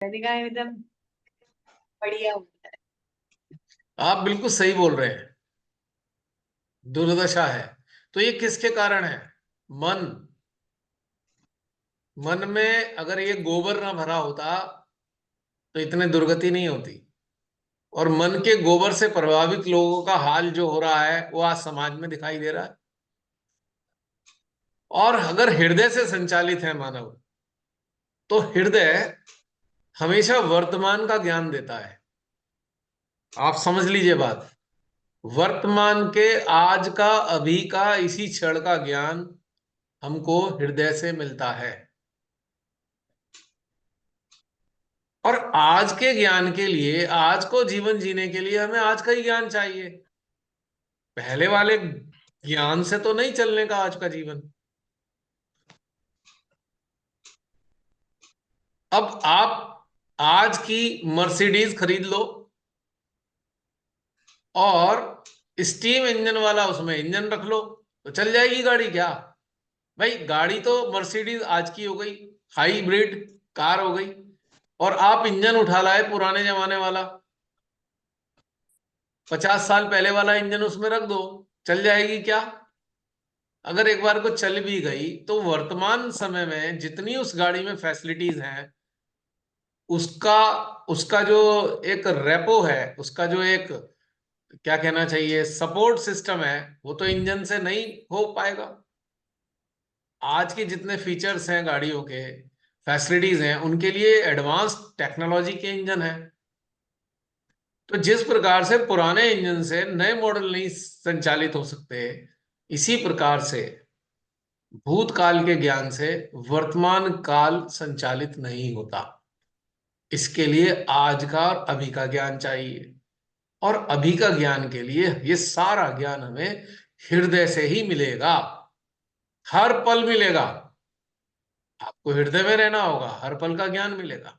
मैंने कहा एकदम बढ़िया होता है। आप बिल्कुल सही बोल रहे हैं। दुर्दशा है। तो ये किसके कारण है? मन। मन में अगर ये गोबर ना भरा होता तो इतने दुर्गति नहीं होती। और मन के गोबर से प्रभावित लोगों का हाल जो हो रहा है वो आज समाज में दिखाई दे रहा है। और अगर हृदय से संचालित है मानव, तो हृदय हमेशा वर्तमान का ज्ञान देता है। आप समझ लीजिए बात। वर्तमान के आज का, अभी का, इसी क्षण का ज्ञान हमको हृदय से मिलता है। और आज के ज्ञान के लिए, आज को जीवन जीने के लिए हमें आज का ही ज्ञान चाहिए। पहले वाले ज्ञान से तो नहीं चलने का आज का जीवन। अब आप आज की मर्सिडीज खरीद लो और स्टीम इंजन वाला उसमें इंजन रख लो तो चल जाएगी गाड़ी क्या? भाई गाड़ी तो मर्सिडीज आज की हो गई, हाइब्रिड कार हो गई। और आप इंजन उठा लाए पुराने जमाने वाला, 50 साल पहले वाला इंजन उसमें रख दो, चल जाएगी क्या? अगर एक बार को चल भी गई तो वर्तमान समय में जितनी उस गाड़ी में फैसिलिटीज हैं, उसका उसका जो एक रेपो है, उसका जो एक, क्या कहना चाहिए, सपोर्ट सिस्टम है, वो तो इंजन से नहीं हो पाएगा। आज के जितने फीचर्स हैं गाड़ियों के, फैसिलिटीज हैं, उनके लिए एडवांस टेक्नोलॉजी के इंजन हैं। तो जिस प्रकार से पुराने इंजन से नए मॉडल नहीं संचालित हो सकते, इसी प्रकार से भूतकाल के ज्ञान से वर्तमान काल संचालित नहीं होता। इसके लिए आज का और अभी का ज्ञान चाहिए। और अभी का ज्ञान के लिए ये सारा ज्ञान हमें हृदय से ही मिलेगा। हर पल मिलेगा। आपको हृदय में रहना होगा, हर पल का ज्ञान मिलेगा।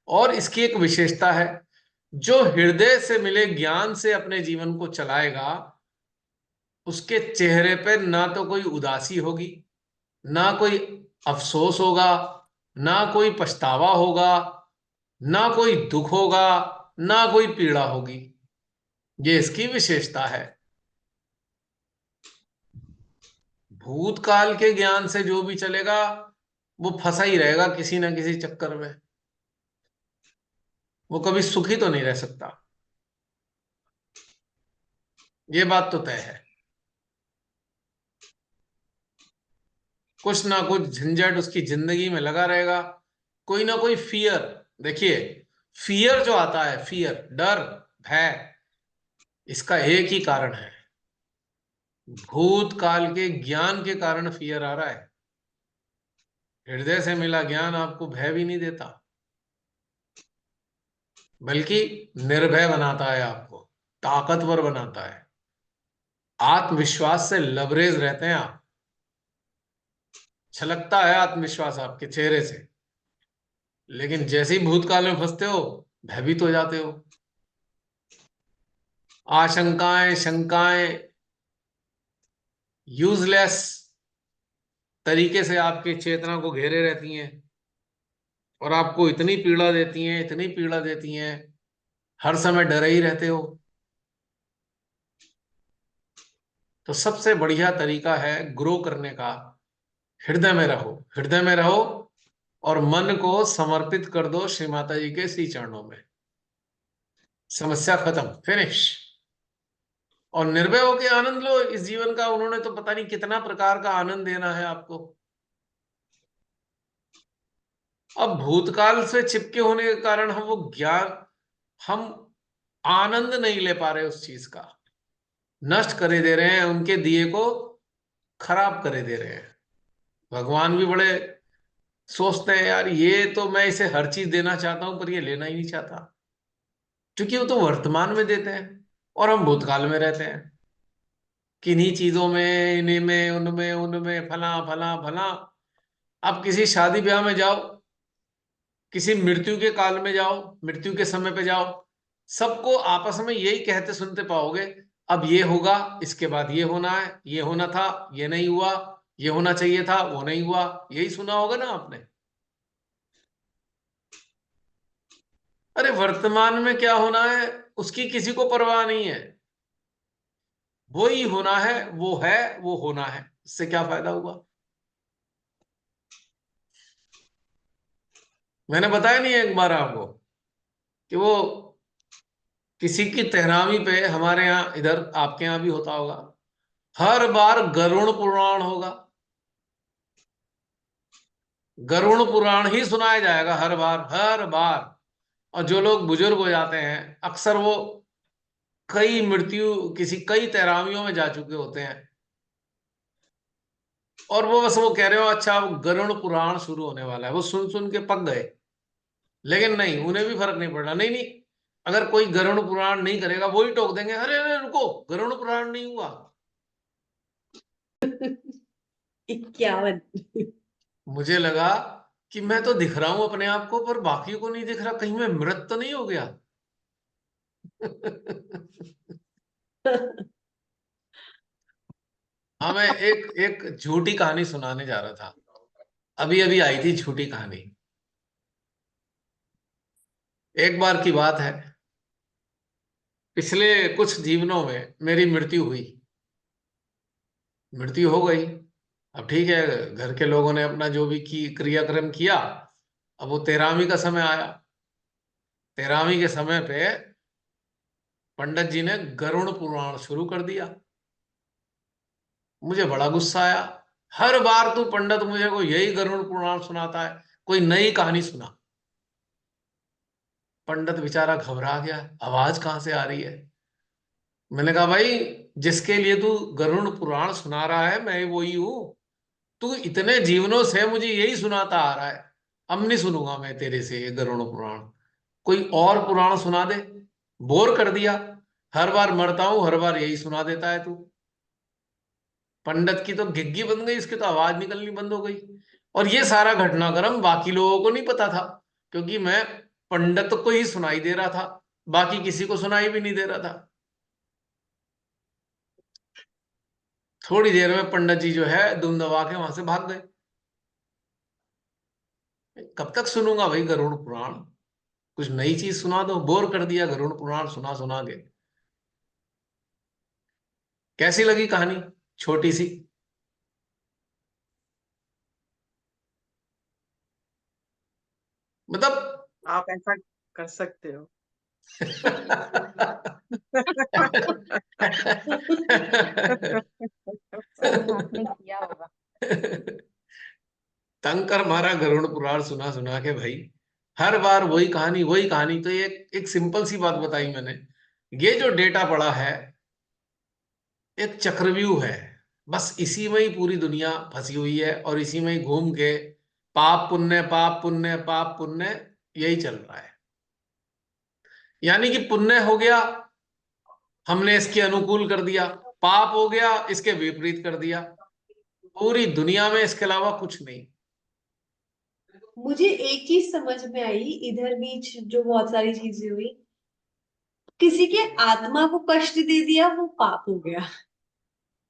और इसकी एक विशेषता है, जो हृदय से मिले ज्ञान से अपने जीवन को चलाएगा, उसके चेहरे पे ना तो कोई उदासी होगी, ना कोई अफसोस होगा, ना कोई पछतावा होगा, ना कोई दुख होगा, ना कोई पीड़ा होगी। ये इसकी विशेषता है। भूतकाल के ज्ञान से जो भी चलेगा वो फंसा ही रहेगा किसी ना किसी चक्कर में। वो कभी सुखी तो नहीं रह सकता। ये बात तो तय है। कुछ ना कुछ झंझट उसकी जिंदगी में लगा रहेगा। कोई ना कोई फियर। देखिए, फियर जो आता है, फियर, डर, भय, इसका एक ही कारण है। भूतकाल के ज्ञान के कारण फियर आ रहा है। हृदय से मिला ज्ञान आपको भय भी नहीं देता, बल्कि निर्भय बनाता है, आपको ताकतवर बनाता है। आत्मविश्वास से लबरेज रहते हैं आप। छलकता है आत्मविश्वास आपके चेहरे से। लेकिन जैसे ही भूतकाल में फंसते हो, भयभीत हो जाते हो। आशंकाएं, शंकाएं यूजलेस तरीके से आपकी चेतना को घेरे रहती हैं और आपको इतनी पीड़ा देती हैं, इतनी पीड़ा देती हैं, हर समय डरे ही रहते हो। तो सबसे बढ़िया तरीका है ग्रो करने का, हृदय में रहो, हृदय में रहो। और मन को समर्पित कर दो श्री माता जी के श्री चरणों में। समस्या खत्म, फिनिश। और निर्भय होकर आनंद लो इस जीवन का। उन्होंने तो पता नहीं कितना प्रकार का आनंद देना है आपको। अब भूतकाल से चिपके होने के कारण हम वो ज्ञान, हम आनंद नहीं ले पा रहे उस चीज का। नष्ट करे दे रहे हैं, उनके दिए को खराब करे दे रहे हैं। भगवान भी बड़े सोचते हैं, यार ये तो मैं इसे हर चीज देना चाहता हूं पर ये लेना ही नहीं चाहता। क्योंकि वो तो वर्तमान में देते हैं और हम भूतकाल में रहते हैं, किन्हीं चीजों में, इन्हीं में, उनमें, उनमें, फला फला फला। आप किसी शादी ब्याह में जाओ, किसी मृत्यु के काल में जाओ, मृत्यु के समय पे जाओ, सबको आपस में यही कहते सुनते पाओगे, अब ये होगा, इसके बाद ये होना है, ये होना था, ये नहीं हुआ, ये होना चाहिए था, वो नहीं हुआ। यही सुना होगा ना आपने। अरे वर्तमान में क्या होना है उसकी किसी को परवाह नहीं है। वो ही होना है वो होना है, इससे क्या फायदा हुआ। मैंने बताया नहीं एक बार आपको कि वो किसी की तेहरावी पे, हमारे यहाँ इधर आपके यहाँ भी होता होगा, हर बार गरुड़ पुराण होगा, गरुड़ पुराण ही सुनाया जाएगा हर बार हर बार। और जो लोग बुजुर्ग हो जाते हैं अक्सर वो कई तेहरावियों में जा चुके होते हैं, और वो बस वो कह रहे हो अच्छा अब गरुड़ पुराण शुरू होने वाला है, वो सुन सुन के पक गए। लेकिन नहीं, उन्हें भी फर्क नहीं पड़ रहा। नहीं नहीं, अगर कोई गरुड़ पुराण नहीं करेगा वो ही टोक देंगे, अरे अरे रुको, गरुड़ पुराण नहीं हुआ। 51। मुझे लगा कि मैं तो दिख रहा हूं अपने आप को, पर बाकी को नहीं दिख रहा, कहीं मैं मृत तो नहीं हो गया। हाँ, मैं एक एक झूठी कहानी सुनाने जा रहा था, अभी अभी आई थी झूठी कहानी। एक बार की बात है, पिछले कुछ जीवनों में मेरी मृत्यु हुई, मृत्यु हो गई। अब ठीक है, घर के लोगों ने अपना जो भी की क्रियाक्रम किया। अब वो तेरहवीं का समय आया, तेरहवीं के समय पे पंडित जी ने गरुड़ पुराण शुरू कर दिया। मुझे बड़ा गुस्सा आया, हर बार तू पंडित मुझे को यही गरुड़ पुराण सुनाता है, कोई नई कहानी सुना। पंडित बेचारा घबरा गया, आवाज कहां से आ रही है। मैंने कहा भाई, जिसके लिए तू गरुड़ पुराण सुना रहा है मैं वही हूं, तू इतने जीवनों से मुझे यही सुनाता आ रहा है, अब नहीं सुनूंगा मैं तेरे से ये गरुड़ पुराण, कोई और पुराण सुना दे। बोर कर दिया, हर बार मरता हूं हर बार यही सुना देता है तू। पंडित की तो घिग्गी बन गई, इसकी तो आवाज निकलनी बंद हो गई। और ये सारा घटनाक्रम बाकी लोगों को नहीं पता था, क्योंकि मैं पंडित को ही सुनाई दे रहा था, बाकी किसी को सुनाई भी नहीं दे रहा था। थोड़ी देर में पंडित जी जो है दुम दबा के वहां से भाग गए। कब तक सुनूंगा भाई गरुड़ पुराण, कुछ नई चीज सुना दो, बोर कर दिया गरुड़ पुराण सुना सुना के। कैसी लगी कहानी, छोटी सी। मतलब आप ऐसा कर सकते हो। आपने किया होगा। तंग कर मारा गरुड़ पुराण सुना सुना के भाई, हर बार वही कहानी वही कहानी। तो ये एक सिंपल सी बात बताई मैंने, ये जो डेटा पड़ा है एक चक्रव्यूह है, बस इसी में ही पूरी दुनिया फंसी हुई है, और इसी में ही घूम के पाप पुण्य पाप पुण्य पाप पुण्य यही चल रहा है। यानी कि पुण्य हो गया, हमने इसके अनुकूल कर दिया, पाप हो गया इसके विपरीत कर दिया, पूरी दुनिया में इसके अलावा कुछ नहीं। मुझे एक चीज समझ में आई, इधर बीच जो बहुत सारी चीजें हुई, किसी के आत्मा को कष्ट दे दिया वो पाप हो गया,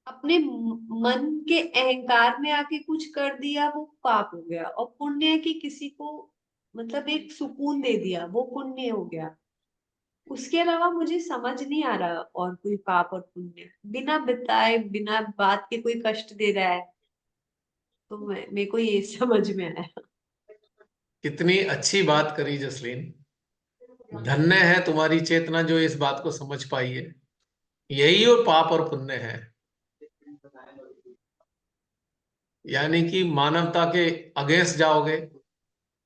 अपने मन के अहंकार में आके कुछ कर दिया वो पाप हो गया, और पुण्य है कि किसी को मतलब एक सुकून दे दिया वो पुण्य हो गया। उसके अलावा मुझे समझ नहीं आ रहा और कोई पाप और पुण्य, बिना बताए बिना बात के कोई कष्ट दे रहा है, तो मेरे को ये समझ में आया। कितनी अच्छी बात करी जसलीन, धन्य है तुम्हारी चेतना जो इस बात को समझ पाई है। यही और पाप और पुण्य है, यानी कि मानवता के अगेंस्ट जाओगे,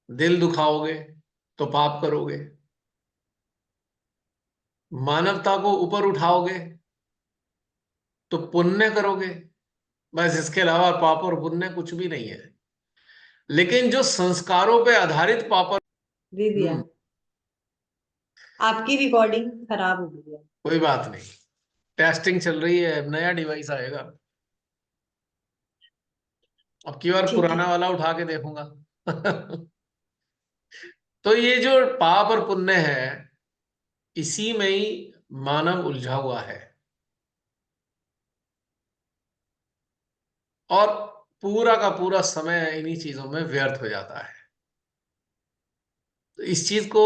दिल दुखाओगे तो पाप करोगे, मानवता को ऊपर उठाओगे तो पुण्य करोगे। बस इसके अलावा पाप और पुण्य कुछ भी नहीं है। लेकिन जो संस्कारों पे आधारित पाप और दे दिया, आपकी रिकॉर्डिंग खराब हो गई है। कोई बात नहीं, टेस्टिंग चल रही है, नया डिवाइस आएगा, अब की बार ठीक है। पुराना वाला उठा के देखूंगा। तो ये जो पाप और पुण्य है, इसी में ही मानव उलझा हुआ है, और पूरा का पूरा समय इन्हीं चीजों में व्यर्थ हो जाता है। तो इस चीज को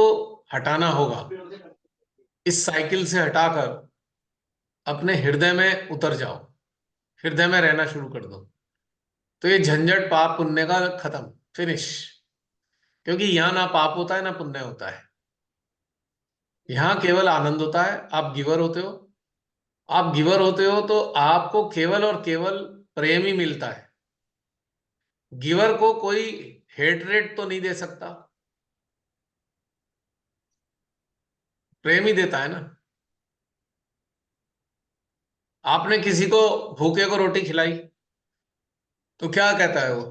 हटाना होगा। इस साइकिल से हटाकर अपने हृदय में उतर जाओ, हृदय में रहना शुरू कर दो। तो ये झंझट पाप पुण्य का खत्म, फिनिश। क्योंकि यहां ना पाप होता है ना पुण्य होता है, यहां केवल आनंद होता है। आप गिवर होते हो, आप गिवर होते हो तो आपको केवल और केवल प्रेम ही मिलता है। गिवर को कोई हेट रेट तो नहीं दे सकता, प्रेम ही देता है ना। आपने किसी को भूखे को रोटी खिलाई तो क्या कहता है वो?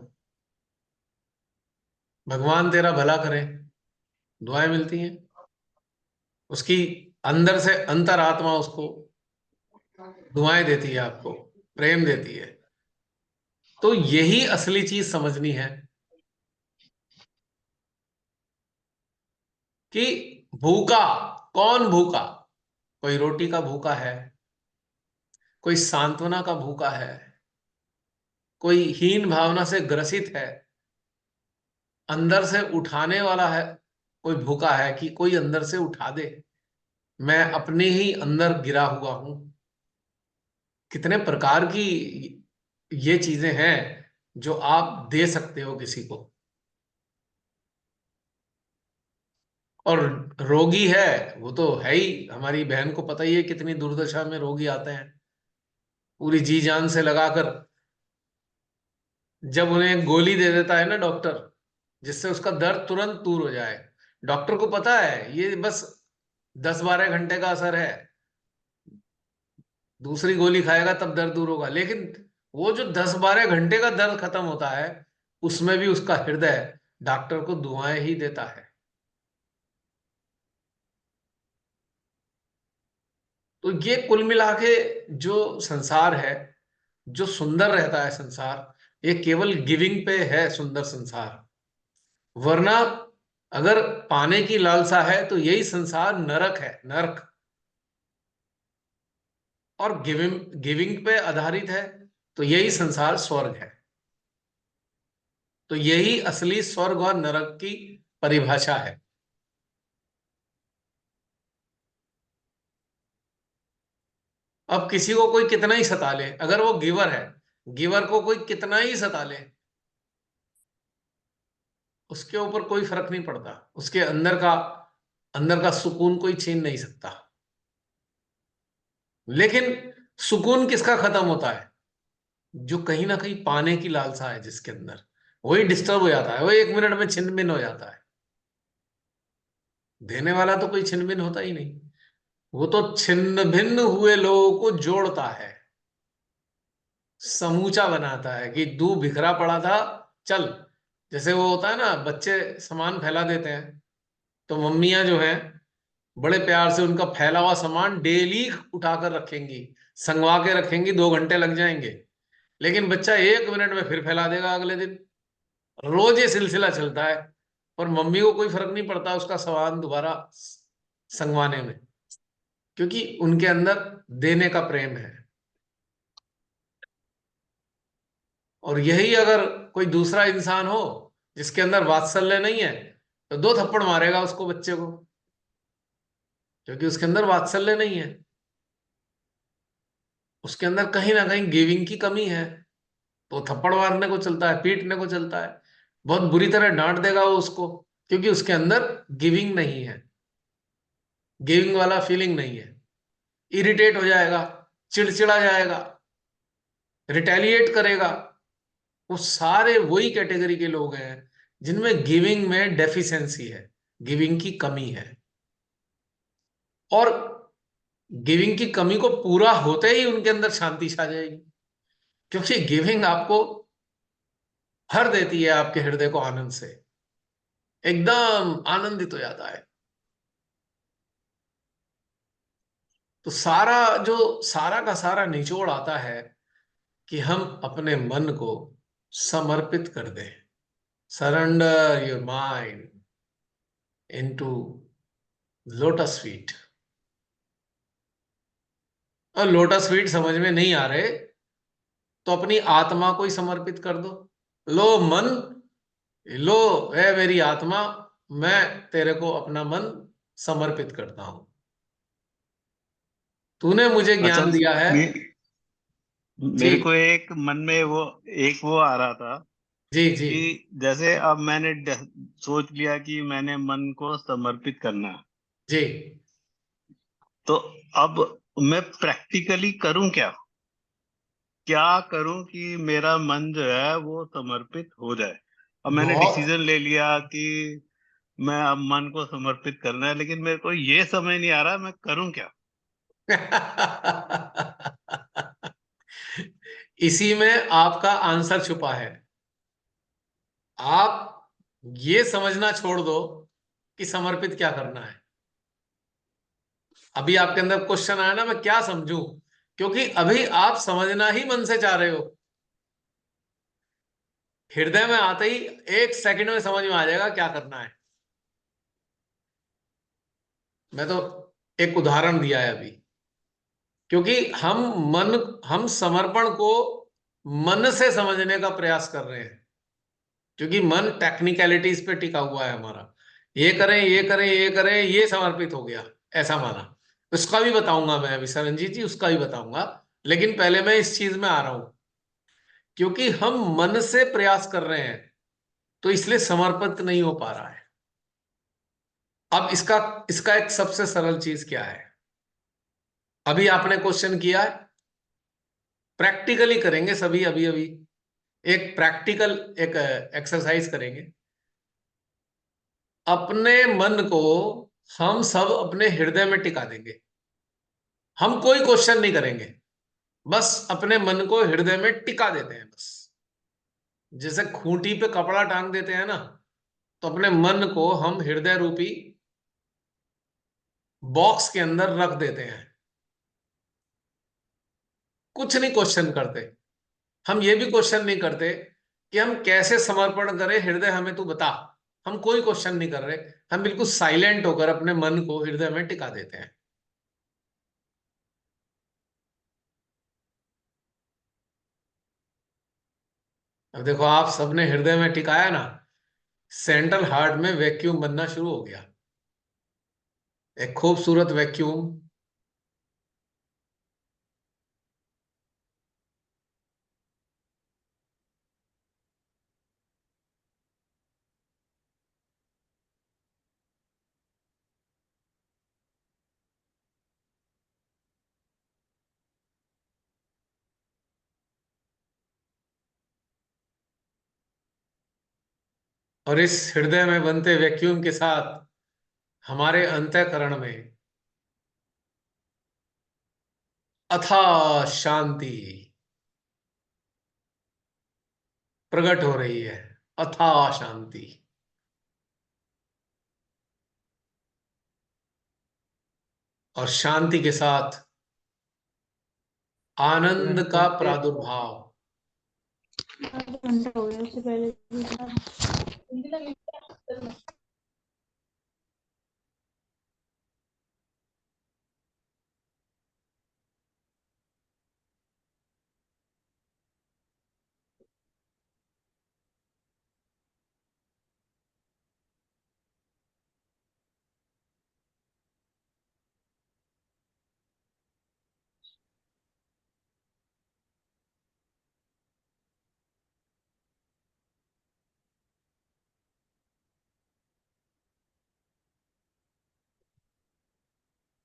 भगवान तेरा भला करे, दुआएं मिलती हैं। उसकी अंदर से अंतरात्मा उसको दुआएं देती है, आपको प्रेम देती है। तो यही असली चीज समझनी है कि भूखा कौन भूखा? कोई रोटी का भूखा है, कोई सांत्वना का भूखा है, कोई हीन भावना से ग्रसित है, अंदर से उठाने वाला है। कोई भूखा है कि कोई अंदर से उठा दे, मैं अपने ही अंदर गिरा हुआ हूं। कितने प्रकार की ये चीजें हैं जो आप दे सकते हो किसी को। और रोगी है वो तो है ही, हमारी बहन को पता ही है कितनी दुर्दशा में रोगी आते हैं, पूरी जी जान से लगाकर। जब उन्हें गोली दे देता है ना डॉक्टर, जिससे उसका दर्द तुरंत दूर हो जाए, डॉक्टर को पता है ये बस 10-12 घंटे का असर है, दूसरी गोली खाएगा तब दर्द दूर होगा। लेकिन वो जो 10-12 घंटे का दर्द खत्म होता है, उसमें भी उसका हृदय डॉक्टर को दुआएं ही देता है। तो ये कुल मिला के जो संसार है, जो सुंदर रहता है संसार, ये केवल गिविंग पे है सुंदर संसार। वरना अगर पाने की लालसा है तो यही संसार नरक है, नरक। और गिविंग गिविंग पे आधारित है तो यही संसार स्वर्ग है। तो यही असली स्वर्ग और नरक की परिभाषा है। अब किसी को कोई कितना ही सता ले, अगर वो गिवर है, गिवर को कोई कितना ही सता ले, उसके ऊपर कोई फर्क नहीं पड़ता। उसके अंदर का सुकून कोई छीन नहीं सकता। लेकिन सुकून किसका खत्म होता है? जो कहीं ना कहीं पाने की लालसा है जिसके अंदर, वही डिस्टर्ब हो जाता है, वो 1 मिनट में छिन्न भिन्न हो जाता है। देने वाला तो कोई छिन्न भिन्न होता ही नहीं, वो तो छिन्न भिन्न हुए लोगों को जोड़ता है, समूचा बनाता है कि तू बिखरा पड़ा था, चल। जैसे वो होता है ना, बच्चे सामान फैला देते हैं तो मम्मियां जो हैं बड़े प्यार से उनका फैला हुआ सामान डेली उठाकर रखेंगी, संगवा के रखेंगी, 2 घंटे लग जाएंगे। लेकिन बच्चा 1 मिनट में फिर फैला देगा अगले दिन। रोज ये सिलसिला चलता है, और मम्मी को कोई फर्क नहीं पड़ता उसका सामान दोबारा संगवाने में, क्योंकि उनके अंदर देने का प्रेम है। और यही अगर कोई दूसरा इंसान हो जिसके अंदर वात्सल्य नहीं है, तो 2 थप्पड़ मारेगा उसको, बच्चे को, क्योंकि उसके अंदर वात्सल्य नहीं है। उसके अंदर कहीं ना कहीं गिविंग की कमी है, तो थप्पड़ मारने को चलता है, पीटने को चलता है, बहुत बुरी तरह डांट देगा वो उसको, क्योंकि उसके अंदर गिविंग नहीं है, गिविंग वाला फीलिंग नहीं है। इरिटेट हो जाएगा, चिड़चिड़ा जाएगा, रिटेलिएट करेगा। वो सारे वही कैटेगरी के लोग हैं जिनमें गिविंग में डेफिशिएंसी है, गिविंग की कमी है। और गिविंग की कमी को पूरा होते ही उनके अंदर शांति छा जाएगी, क्योंकि गिविंग आपको भर देती है आपके हृदय को आनंद से, एकदम आनंदित हो जाता है। तो सारा का सारा निचोड़ आता है कि हम अपने मन को समर्पित कर दें। Surrender your mind into lotus feet. और लोटस फीट समझ में नहीं आ रहे तो अपनी आत्मा को ही समर्पित कर दो। लो मन, लो है मेरी आत्मा, मैं तेरे को अपना मन समर्पित करता हूं। तूने मुझे अच्छा, ज्ञान दिया है। मेरे जी को एक मन में वो आ रहा था जी जी कि जैसे अब मैंने सोच लिया कि मैंने मन को समर्पित करना है, जी। तो अब मैं प्रैक्टिकली करूं क्या? क्या करूं कि मेरा मन जो है वो समर्पित हो जाए? अब मैंने बहुत डिसीजन ले लिया कि मैं अब मन को समर्पित करना है, लेकिन मेरे को ये समझ नहीं आ रहा मैं करूं क्या। इसी में आपका आंसर छुपा है। आप ये समझना छोड़ दो कि समर्पित क्या करना है। अभी आपके अंदर क्वेश्चन आया ना, मैं क्या समझूं, क्योंकि अभी आप समझना ही मन से चाह रहे हो। हृदय में आते ही 1 सेकंड में समझ में आ जाएगा क्या करना है। मैं तो एक उदाहरण दिया है अभी, क्योंकि हम समर्पण को मन से समझने का प्रयास कर रहे हैं, क्योंकि मन टेक्निकलिटीज पे टिका हुआ है हमारा। ये करें ये करें ये करें, ये समर्पित हो गया, ऐसा माना। उसका भी बताऊंगा मैं अभी सरनजीत जी, उसका भी बताऊंगा, लेकिन पहले मैं इस चीज में आ रहा हूं। क्योंकि हम मन से प्रयास कर रहे हैं तो इसलिए समर्पित नहीं हो पा रहा है। अब इसका इसका एक सबसे सरल चीज क्या है, अभी आपने क्वेश्चन किया है, प्रैक्टिकली करेंगे सभी अभी अभी। एक प्रैक्टिकल एक एक्सरसाइज करेंगे। अपने मन को हम सब अपने हृदय में टिका देंगे। हम कोई क्वेश्चन नहीं करेंगे, बस अपने मन को हृदय में टिका देते हैं बस। जैसे खूंटी पे कपड़ा टांग देते हैं ना, तो अपने मन को हम हृदय रूपी बॉक्स के अंदर रख देते हैं। कुछ नहीं क्वेश्चन करते। हम ये भी क्वेश्चन नहीं करते कि हम कैसे समर्पण करें, हृदय हमें तू बता। हम कोई क्वेश्चन नहीं कर रहे। हम बिल्कुल साइलेंट होकर अपने मन को हृदय में टिका देते हैं। अब देखो, आप सबने हृदय में टिकाया ना, सेंट्रल हार्ट में वैक्यूम बनना शुरू हो गया, एक खूबसूरत वैक्यूम। और इस हृदय में बनते वैक्यूम के साथ हमारे अंतःकरण में अथाह शांति प्रकट हो रही है। अथाह शांति। और शांति के साथ आनंद का प्रादुर्भाव। आधा घंटा हो गया, उससे पहले भी था।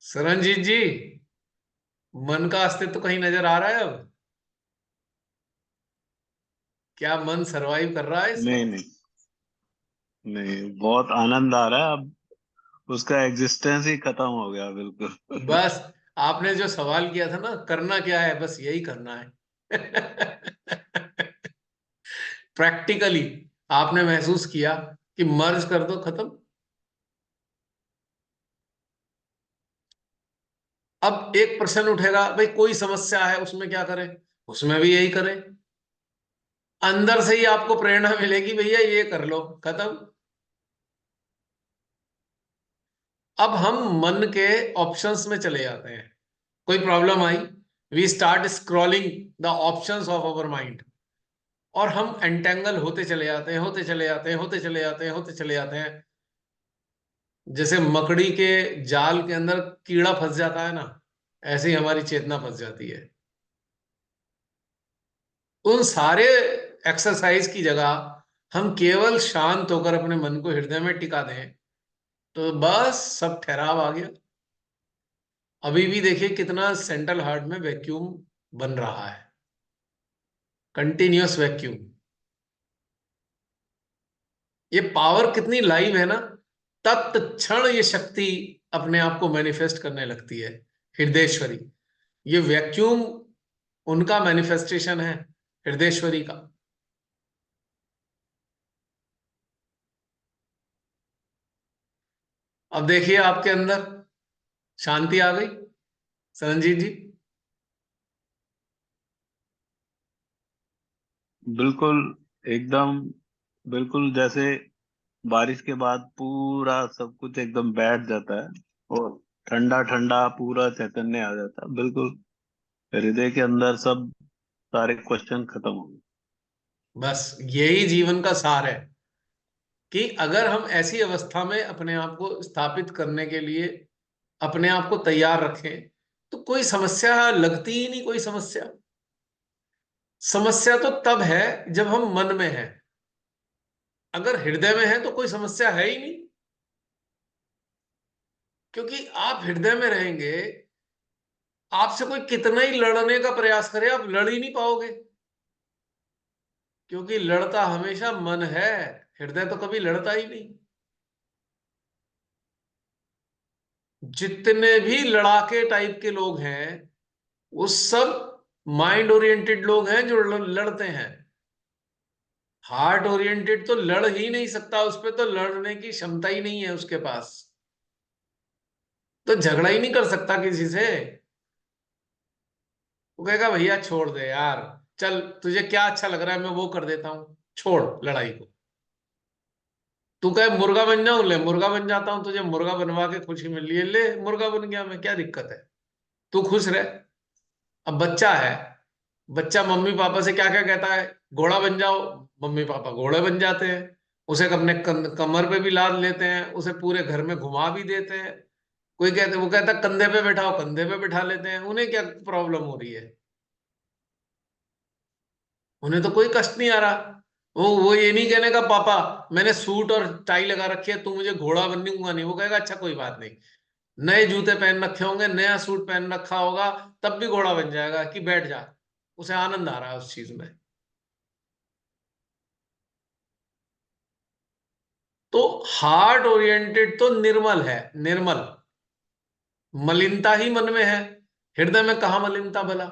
सरनजीत जी, मन का अस्तित्व कहीं नजर आ रहा है अब? क्या मन सरवाइव कर रहा है इस नहीं वक्त? नहीं नहीं, बहुत आनंद आ रहा है अब। उसका एग्जिस्टेंस ही खत्म हो गया बिल्कुल। बस, आपने जो सवाल किया था ना, करना क्या है, बस यही करना है। प्रैक्टिकली आपने महसूस किया कि मर्ज कर दो, खत्म। अब एक प्रश्न उठेगा, भाई कोई समस्या है उसमें क्या करें? उसमें भी यही करें। अंदर से ही आपको प्रेरणा मिलेगी, भैया ये कर लो, खत्म। अब हम मन के ऑप्शंस में चले जाते हैं। कोई प्रॉब्लम आई, we start scrolling the options of our mind, और हम एंटेंगल होते चले जाते हैं, होते चले जाते हैं, होते चले जाते हैं, होते चले जाते हैं। जैसे मकड़ी के जाल के अंदर कीड़ा फंस जाता है ना, ऐसे ही हमारी चेतना फंस जाती है। उन सारे एक्सरसाइज की जगह हम केवल शांत होकर अपने मन को हृदय में टिका दें तो बस सब ठहराव आ गया। अभी भी देखिए कितना सेंट्रल हार्ट में वैक्यूम बन रहा है, कंटिन्यूअस वैक्यूम। ये पावर कितनी लाइव है ना, तत्क्षण ये शक्ति अपने आप को मैनिफेस्ट करने लगती है। हृदयेश्वरी, ये वैक्यूम उनका मैनिफेस्टेशन है, हृदयेश्वरी का। अब देखिए आपके अंदर शांति आ गई संजीत जी। बिल्कुल, एकदम, बिल्कुल जैसे बारिश के बाद पूरा सब कुछ एकदम बैठ जाता है और ठंडा ठंडा पूरा चैतन्य आ जाता है। बिल्कुल हृदय के अंदर सब सारे क्वेश्चन खत्म हो गए। बस यही जीवन का सार है कि अगर हम ऐसी अवस्था में अपने आप को स्थापित करने के लिए अपने आप को तैयार रखें तो कोई समस्या लगती ही नहीं। कोई समस्या, समस्या तो तब है जब हम मन में हैं। अगर हृदय में है तो कोई समस्या है ही नहीं, क्योंकि आप हृदय में रहेंगे। आपसे कोई कितना ही लड़ने का प्रयास करे, आप लड़ ही नहीं पाओगे, क्योंकि लड़ता हमेशा मन है, हृदय तो कभी लड़ता ही नहीं। जितने भी लड़ाके टाइप के लोग हैं वो सब माइंड ओरिएंटेड लोग हैं जो लड़ते हैं। हार्ट ओरिएंटेड तो लड़ ही नहीं सकता, उस पर तो लड़ने की क्षमता ही नहीं है उसके पास, तो झगड़ा ही नहीं कर सकता किसी से। वो कहेगा भैया छोड़ दे यार, चल तुझे क्या अच्छा लग रहा है मैं वो कर देता हूं, छोड़ लड़ाई को। तू कहे मुर्गा बन जाऊं, ले मुर्गा बन जाता हूं, तुझे मुर्गा बनवा के खुशी मिल रही है, ले मुर्गा बन गया मैं, क्या दिक्कत है, तू खुश रह। अब बच्चा है, बच्चा मम्मी पापा से क्या क्या कहता है, घोड़ा बन जाओ, मम्मी पापा घोड़े बन जाते हैं। उसे अपने कमर पे भी लाद लेते हैं, उसे पूरे घर में घुमा भी देते हैं। कोई कहते, वो कहता कंधे पे बैठाओ, कंधे पे बैठा लेते हैं, उन्हें क्या प्रॉब्लम हो रही है, उन्हें तो कोई कष्ट नहीं आ रहा। वो ये नहीं कहने का पापा मैंने सूट और टाई लगा रखी है, तू मुझे घोड़ा बनूंगा नहीं। वो कहेगा अच्छा कोई बात नहीं, नए जूते पहन रखे होंगे, नया सूट पहन रखा होगा, तब भी घोड़ा बन जाएगा कि बैठ जा। उसे आनंद आ रहा है उस चीज में। तो हार्ट ओरिएंटेड तो निर्मल है, निर्मल। मलिनता ही मन में है, हृदय में कहा मलिनता भला।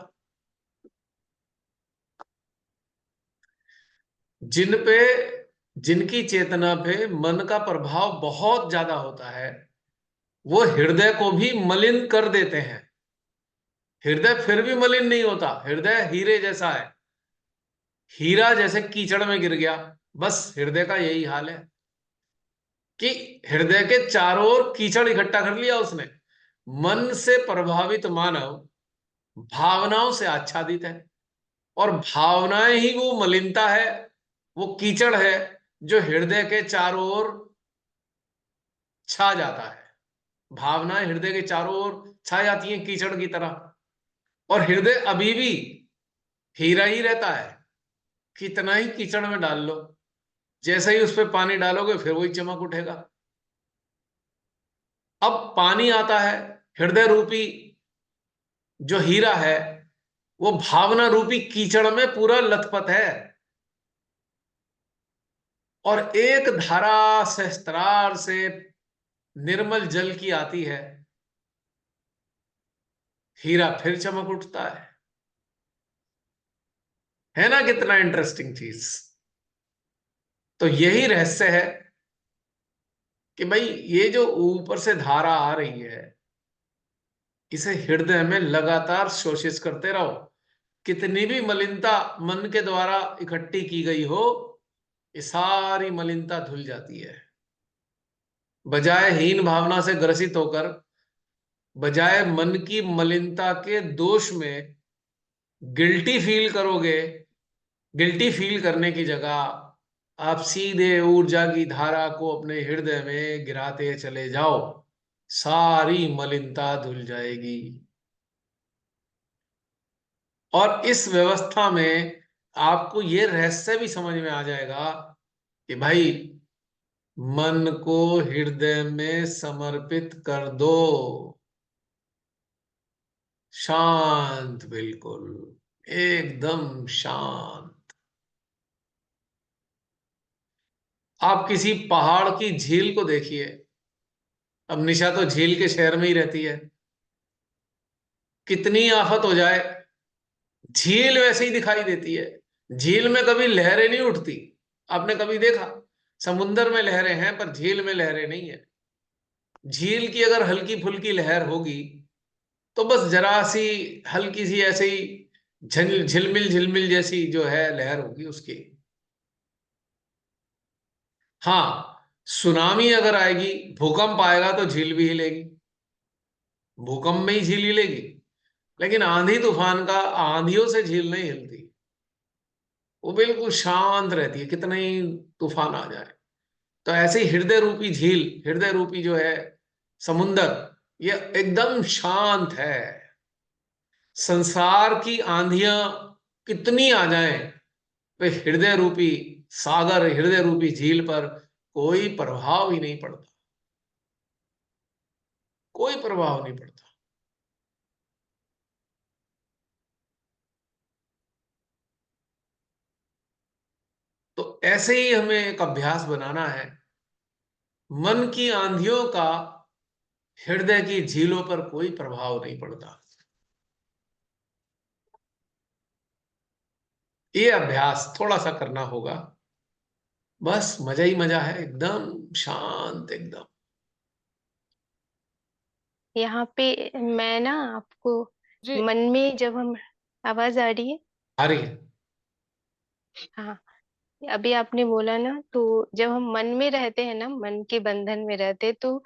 जिन पे, जिनकी चेतना पे मन का प्रभाव बहुत ज्यादा होता है वो हृदय को भी मलिन कर देते हैं। हृदय फिर भी मलिन नहीं होता, हृदय हीरे जैसा है। हीरा जैसे कीचड़ में गिर गया, बस हृदय का यही हाल है कि हृदय के चारों ओर कीचड़ इकट्ठा कर लिया उसने। मन से प्रभावित मानव भावनाओं से आच्छादित है, और भावनाएं ही वो मलिनता है, वो कीचड़ है जो हृदय के चारों ओर छा जाता है। भावनाएं हृदय के चारों ओर छा जाती हैं कीचड़ की तरह, और हृदय अभी भी हीरा ही रहता है। कितना ही कीचड़ में डाल लो, जैसे ही उस पर पानी डालोगे फिर वही चमक उठेगा। अब पानी आता है, हृदय रूपी जो हीरा है वो भावना रूपी कीचड़ में पूरा लथपथ है, और एक धारा सहस्त्रार से निर्मल जल की आती है, हीरा फिर चमक उठता है ना। कितना इंटरेस्टिंग चीज। तो यही रहस्य है कि भाई ये जो ऊपर से धारा आ रही है इसे हृदय में लगातार शोषित करते रहो। कितनी भी मलिनता मन के द्वारा इकट्ठी की गई हो, ये सारी मलिनता धुल जाती है। बजाय हीन भावना से ग्रसित होकर, बजाय मन की मलिनता के दोष में गिल्टी फील करोगे, गिल्टी फील करने की जगह आप सीधे ऊर्जा की धारा को अपने हृदय में गिराते चले जाओ, सारी मलिनता धुल जाएगी। और इस व्यवस्था में आपको ये रहस्य भी समझ में आ जाएगा कि भाई मन को हृदय में समर्पित कर दो, शांत, बिल्कुल एकदम शांत। आप किसी पहाड़ की झील को देखिए। अब निशा तो झील के शहर में ही रहती है, कितनी आफत हो जाए झील वैसे ही दिखाई देती है। झील में कभी लहरें नहीं उठती। आपने कभी देखा? समुद्र में लहरें हैं पर झील में लहरें नहीं है। झील की अगर हल्की फुल्की लहर होगी तो बस जरा सी हल्की सी ऐसे ही झिलमिल झिलमिल जैसी जो है लहर होगी उसकी। हाँ, सुनामी अगर आएगी, भूकंप आएगा तो झील भी हिलेगी, भूकंप में ही झील हिलेगी। लेकिन आंधी तूफान का आंधियों से झील नहीं हिलती, वो बिल्कुल शांत रहती है कितना ही तूफान आ जाए। तो ऐसे ही हृदय रूपी झील, हृदय रूपी जो है समुंदर, ये एकदम शांत है। संसार की आंधियां कितनी आ जाएं, वे हृदय रूपी सागर, हृदय रूपी झील पर कोई प्रभाव ही नहीं पड़ता, कोई प्रभाव नहीं पड़ता। तो ऐसे ही हमें एक अभ्यास बनाना है, मन की आंधियों का हृदय की झीलों पर कोई प्रभाव नहीं पड़ता। ये अभ्यास थोड़ा सा करना होगा, बस मजा ही मजा है, एकदम शांत एकदम। यहाँ पे मैं ना आपको जी। मन में जब हम, आवाज आ रही है? आ रही है? हाँ, अभी आपने बोला ना, तो जब हम मन में रहते हैं ना, मन के बंधन में रहते हैं, तो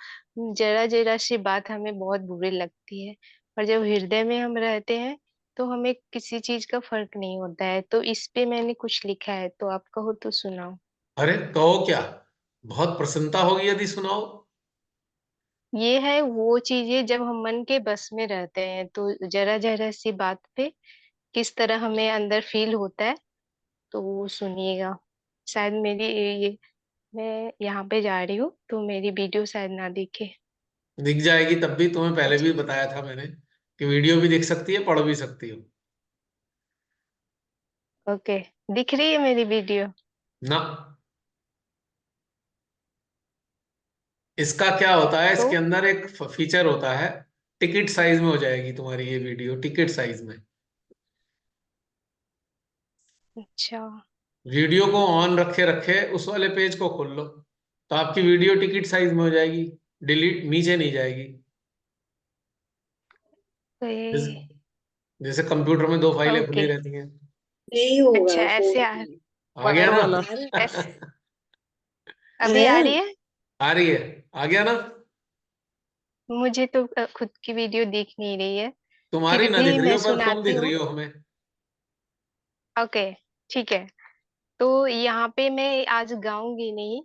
जरा जरा सी बात हमें बहुत बुरी लगती है। और जब हृदय में हम रहते हैं तो हमें किसी चीज का फर्क नहीं होता है। तो इस पे मैंने कुछ लिखा है, तो आप कहो तो सुनाओ। अरे कहो क्या, बहुत प्रसन्नता होगी यदि सुनाओ। ये है वो चीजें जब हम मन के बस में रहते हैं, तो जरा जरा सी बात पे किस तरह हमें अंदर फील होता है। तो वो सुनिएगा। शायद मेरी ये, मैं यहाँ पे जा रही हूँ तो मेरी वीडियो शायद ना दिखे। दिख जाएगी, तब भी तुम्हें पहले भी बताया था मैंने कि वीडियो भी दिख सकती है, पढ़ भी सकती हो। ओके, दिख रही है मेरी वीडियो? ना, इसका क्या होता है, तो इसके अंदर एक फीचर होता है, टिकट साइज में हो जाएगी तुम्हारी ये वीडियो, टिकट साइज में। अच्छा, वीडियो को ऑन रखे रखे उस वाले पेज को खोल लो, तो आपकी वीडियो टिकट साइज में हो जाएगी, डिलीट नीचे नहीं जाएगी। तो जैसे ये, जैसे कंप्यूटर में दो फाइलें खुली ओके, रहती हैं। नहीं होगा अच्छा ऐसे फोन आ, में। आ गया ऊपर ना? वाला। ऐसे अभी आ रही है। है? आ रही है? आ गया ना? मुझे तो खुद की वीडियो दिख नहीं रही है। तुम्हारी फिर ना दिख भी रही मैं हो पर तुम सुनाती दिख रही हूँ। हो हमें। ओके, ठीक है। तो यहाँ पे मैं आज गाऊंगी नहीं,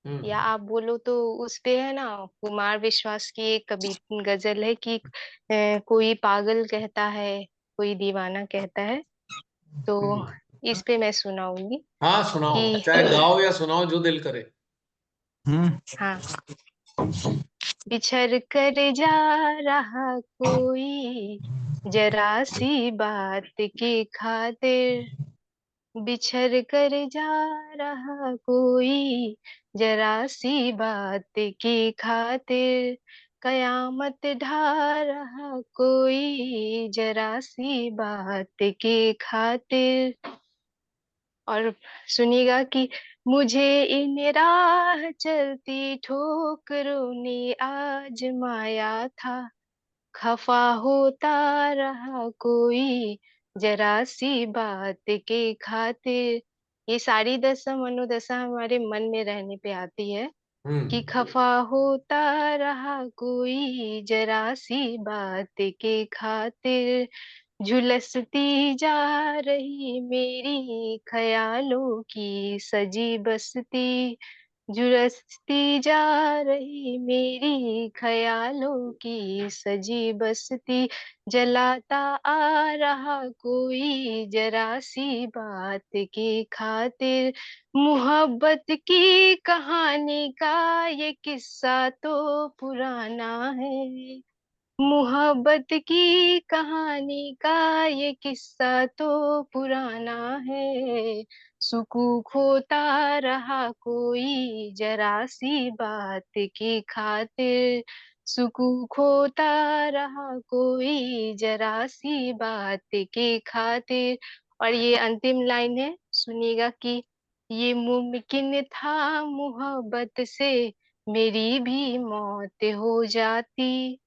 या हम्म। आप बोलो तो उस पे है ना, कुमार विश्वास की एक गजल है कि कोई पागल कहता है, कोई दीवाना कहता है। तो हम्म। इस पे मैं सुनाऊंगी हाँ सुनाओ, कि चाहे गाओ या सुनाओ, जो दिल करे। हाँ, बिछड़ कर जा रहा कोई जरा सी बात की खातिर, बिछड़ कर जा रहा कोई जरा सी बात की खातिर, कयामत ढा रहा कोई जरा सी बात की खातिर। और सुनिएगा कि मुझे इन राह चलती ठोकरों ने आजमाया था, खफा होता रहा कोई जरा सी बात के खातिर। ये सारी दशा मनोदशा हमारे मन में रहने पे आती है कि हम्म। खफा होता रहा कोई जरा सी बात के खातिर, झुलसती जा रही मेरी ख्यालों की सजी बस्ती, झुलसती जा रही मेरी ख्यालों की सजी बस्ती, जलाता आ रहा कोई जरा सी बात की खातिर, मोहब्बत की कहानी का ये किस्सा तो पुराना है, मोहब्बत की कहानी का ये किस्सा तो पुराना है, सुकून खोता रहा कोई जरा सी बात की खातिर, सुकून खोता रहा कोई जरा सी बात की खातिर। और ये अंतिम लाइन है, सुनिएगा कि ये मुमकिन था मोहब्बत से मेरी भी मौत हो जाती,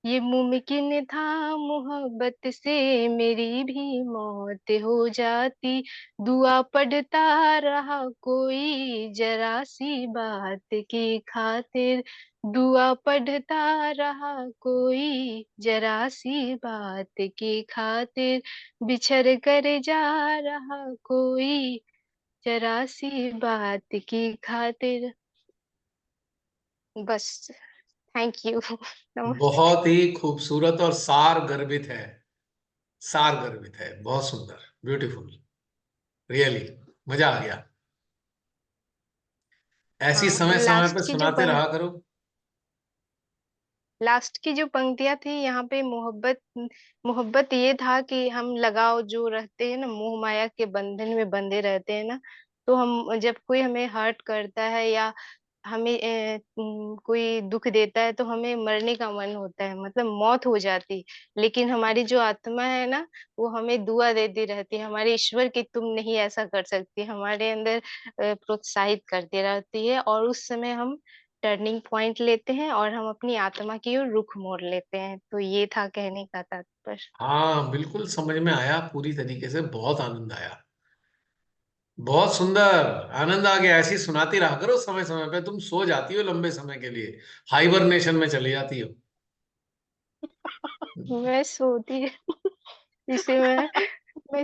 ये मुमकिन था मोहब्बत से मेरी भी मौत हो जाती, दुआ पढ़ता रहा कोई जरा सी बात की खातिर, दुआ पढ़ता रहा कोई जरा सी बात की खातिर, बिछड़ कर जा रहा कोई जरा सी बात की खातिर। बस। Thank you. नमस्ते। बहुत ही खूबसूरत और सार गर्भित है, सार गर्भित है, बहुत सुंदर, ब्यूटीफुल, रियली मजा आ गया। ऐसी हाँ, समय और समय पे सुनाते रहा करो। लास्ट की जो पंक्तियां थी यहाँ पे, मोहब्बत, मोहब्बत ये था कि हम लगाव जो रहते हैं ना, मोह माया के बंधन में बंधे रहते हैं ना, तो हम जब कोई हमें हर्ट करता है या हमें कोई दुख देता है तो हमें मरने का मन होता है, मतलब मौत हो जाती, लेकिन हमारी जो आत्मा है ना, वो हमें दुआ देती रहती है, हमारे ईश्वर की तुम नहीं ऐसा कर सकती, हमारे अंदर प्रोत्साहित करती रहती है, और उस समय हम टर्निंग पॉइंट लेते हैं और हम अपनी आत्मा की ओर रुख मोड़ लेते हैं। तो ये था कहने का तात्पर्य। हाँ बिल्कुल समझ में आया, पूरी तरीके से, बहुत आनंद आया, बहुत सुंदर, आनंद आ गया। ऐसी सुनाती रहा करो समय समय पे, तुम सो जाती हो लंबे समय के लिए, हाइबरनेशन में चली जाती हो। मैं सोती इसे मैं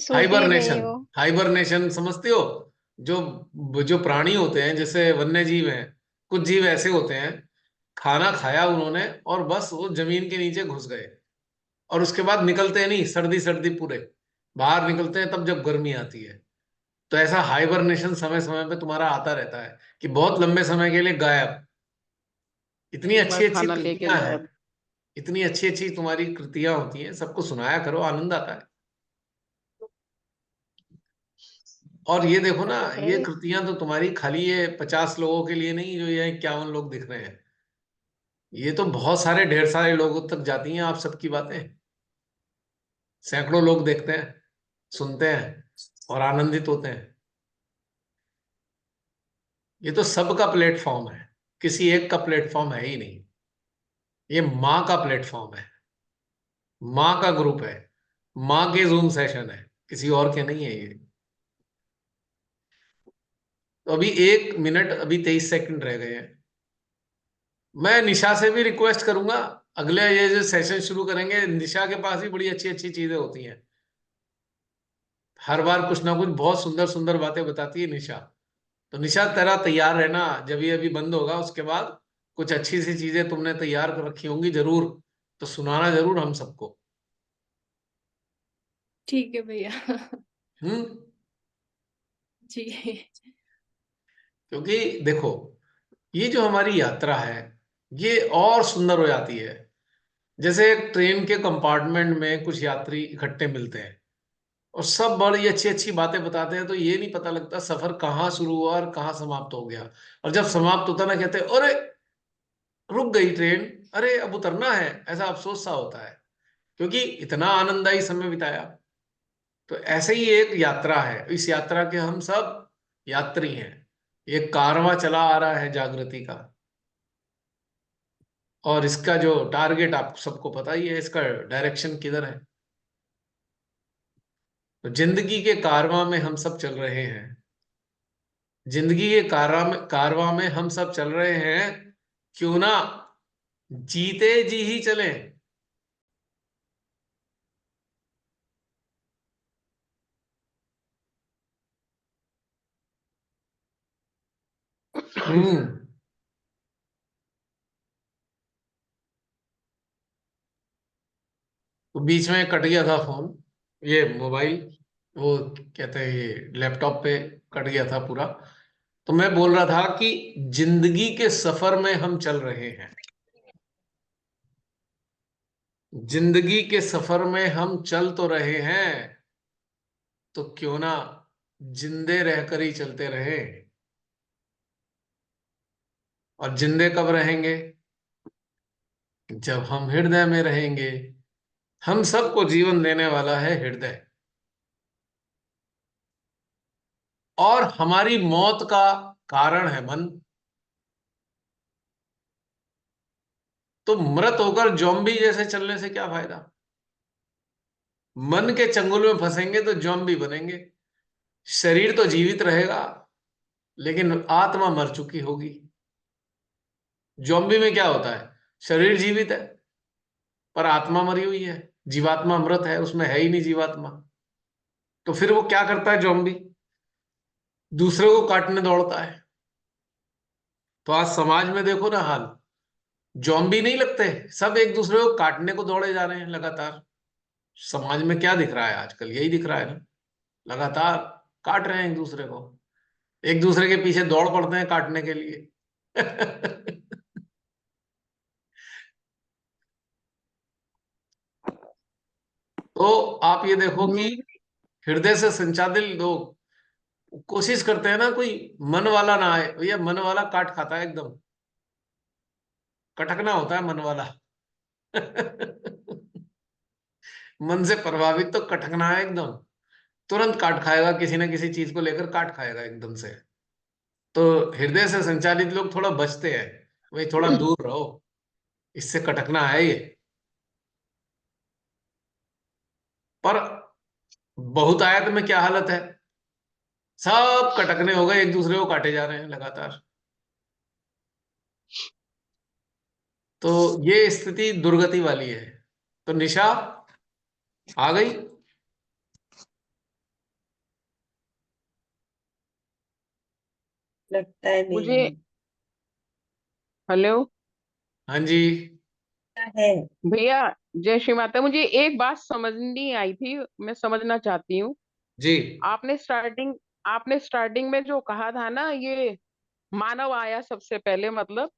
सोती ही नहीं हाइबरनेशन, हूँ। हाइबरनेशन समझते हो? जो जो प्राणी होते हैं, जैसे वन्य जीव हैं, कुछ जीव ऐसे होते हैं, खाना खाया उन्होंने और बस वो जमीन के नीचे घुस गए, और उसके बाद निकलते नहीं, सर्दी सर्दी पूरे बाहर निकलते हैं तब जब गर्मी आती है। तो ऐसा हाइबरनेशन समय समय पे तुम्हारा आता रहता है कि बहुत लंबे समय के लिए गायब। इतनी एक अच्छी बार अच्छी खाना लेके कृतियां हैं, गायब। इतनी अच्छी अच्छी तुम्हारी कृतियां होती हैं, सबको सुनाया करो, आनंद आता है। और ये देखो ना, ये है। कृतियां तो तुम्हारी खाली ये 50 लोगों के लिए नहीं, जो ये 51 लोग दिख रहे हैं, ये तो बहुत सारे, ढेर सारे लोगों तक जाती हैं आप सबकी बातें। सैकड़ों लोग देखते हैं, सुनते हैं और आनंदित होते हैं। ये तो सबका प्लेटफॉर्म है, किसी एक का प्लेटफॉर्म है ही नहीं। ये माँ का प्लेटफॉर्म है, माँ का ग्रुप है, माँ के जूम सेशन है, किसी और के नहीं है ये। तो अभी 1 मिनट, अभी 23 सेकंड रह गए हैं। मैं निशा से भी रिक्वेस्ट करूंगा, अगले ये जो सेशन शुरू करेंगे, निशा के पास भी बड़ी अच्छी अच्छी चीजें होती हैं, हर बार कुछ ना कुछ बहुत सुंदर सुंदर बातें बताती है निशा। तो निशा तेरा तैयार रहना, जब ये अभी बंद होगा उसके बाद कुछ अच्छी सी चीजें तुमने तैयार कर रखी होंगी जरूर, तो सुनाना जरूर हम सबको। ठीक है भैया। हम्म। जी। क्योंकि देखो, ये जो हमारी यात्रा है, ये और सुंदर हो जाती है। जैसे एक ट्रेन के कंपार्टमेंट में कुछ यात्री इकट्ठे मिलते हैं और सब बड़ी अच्छी अच्छी बातें बताते हैं, तो ये नहीं पता लगता सफर कहाँ शुरू हुआ और कहाँ समाप्त हो गया। और जब समाप्त होता ना, कहते हैं अरे रुक गई ट्रेन, अरे अब उतरना है, ऐसा अफसोस सा होता है, क्योंकि इतना आनंददायी समय बिताया। तो ऐसे ही एक यात्रा है, इस यात्रा के हम सब यात्री हैं। ये कारवां चला आ रहा है जागृति का, और इसका जो टारगेट आप सबको पता ही है, इसका डायरेक्शन किधर है। तो जिंदगी के कारवां में हम सब चल रहे हैं, जिंदगी के कारवां में हम सब चल रहे हैं, क्यों ना जीते जी ही चलें। हम्म। तो बीच में कट गया था फोन, ये मोबाइल, वो कहते हैं ये लैपटॉप पे कट गया था पूरा। तो मैं बोल रहा था कि जिंदगी के सफर में हम चल रहे हैं, जिंदगी के सफर में हम चल तो रहे हैं, तो क्यों ना जिंदे रहकर ही चलते रहे। और जिंदे कब रहेंगे? जब हम हृदय में रहेंगे। हम सबको जीवन देने वाला है हृदय, और हमारी मौत का कारण है मन। तो मृत होकर जोम्बी जैसे चलने से क्या फायदा? मन के चंगुल में फंसेंगे तो जोम्बी बनेंगे। शरीर तो जीवित रहेगा, लेकिन आत्मा मर चुकी होगी। जोम्बी में क्या होता है? शरीर जीवित है पर आत्मा मरी हुई है, जीवात्मा मृत है, उसमें है ही नहीं जीवात्मा। तो फिर वो क्या करता है जोम्बी? दूसरे को काटने दौड़ता है। तो आज समाज में देखो ना हाल, जोम्बी नहीं लगते, सब एक दूसरे को काटने को दौड़े जा रहे हैं लगातार। समाज में क्या दिख रहा है आजकल? यही दिख रहा है ना, लगातार काट रहे हैं एक दूसरे को, एक दूसरे के पीछे दौड़ पड़ते हैं काटने के लिए। तो आप ये देखो कि दूर हृदय से संचालित लोग कोशिश करते हैं ना, कोई मन वाला ना आए। भैया मन वाला काट खाता है एकदम, कटकना होता है मन वाला। मन से प्रभावित तो कटकना है एकदम, तुरंत काट खाएगा, किसी ना किसी चीज को लेकर काट खाएगा एकदम से। तो हृदय से संचालित लोग थोड़ा बचते हैं, भाई थोड़ा दूर रहो, इससे कटकना है ये। पर बहुतायत में क्या हालत है? सब कटकने हो गए, एक दूसरे को काटे जा रहे हैं लगातार। तो ये स्थिति दुर्गति वाली है। तो निशा आ गई? लगता है नहीं मुझे, हेलो हाँ जी। है। भैया, जय श्री माता। मुझे एक बात समझ नहीं आई थी, मैं समझना चाहती हूँ। जी। आपने स्टार्टिंग आपने स्टार्टिंग में जो कहा था ना, ये मानव आया सबसे पहले, मतलब,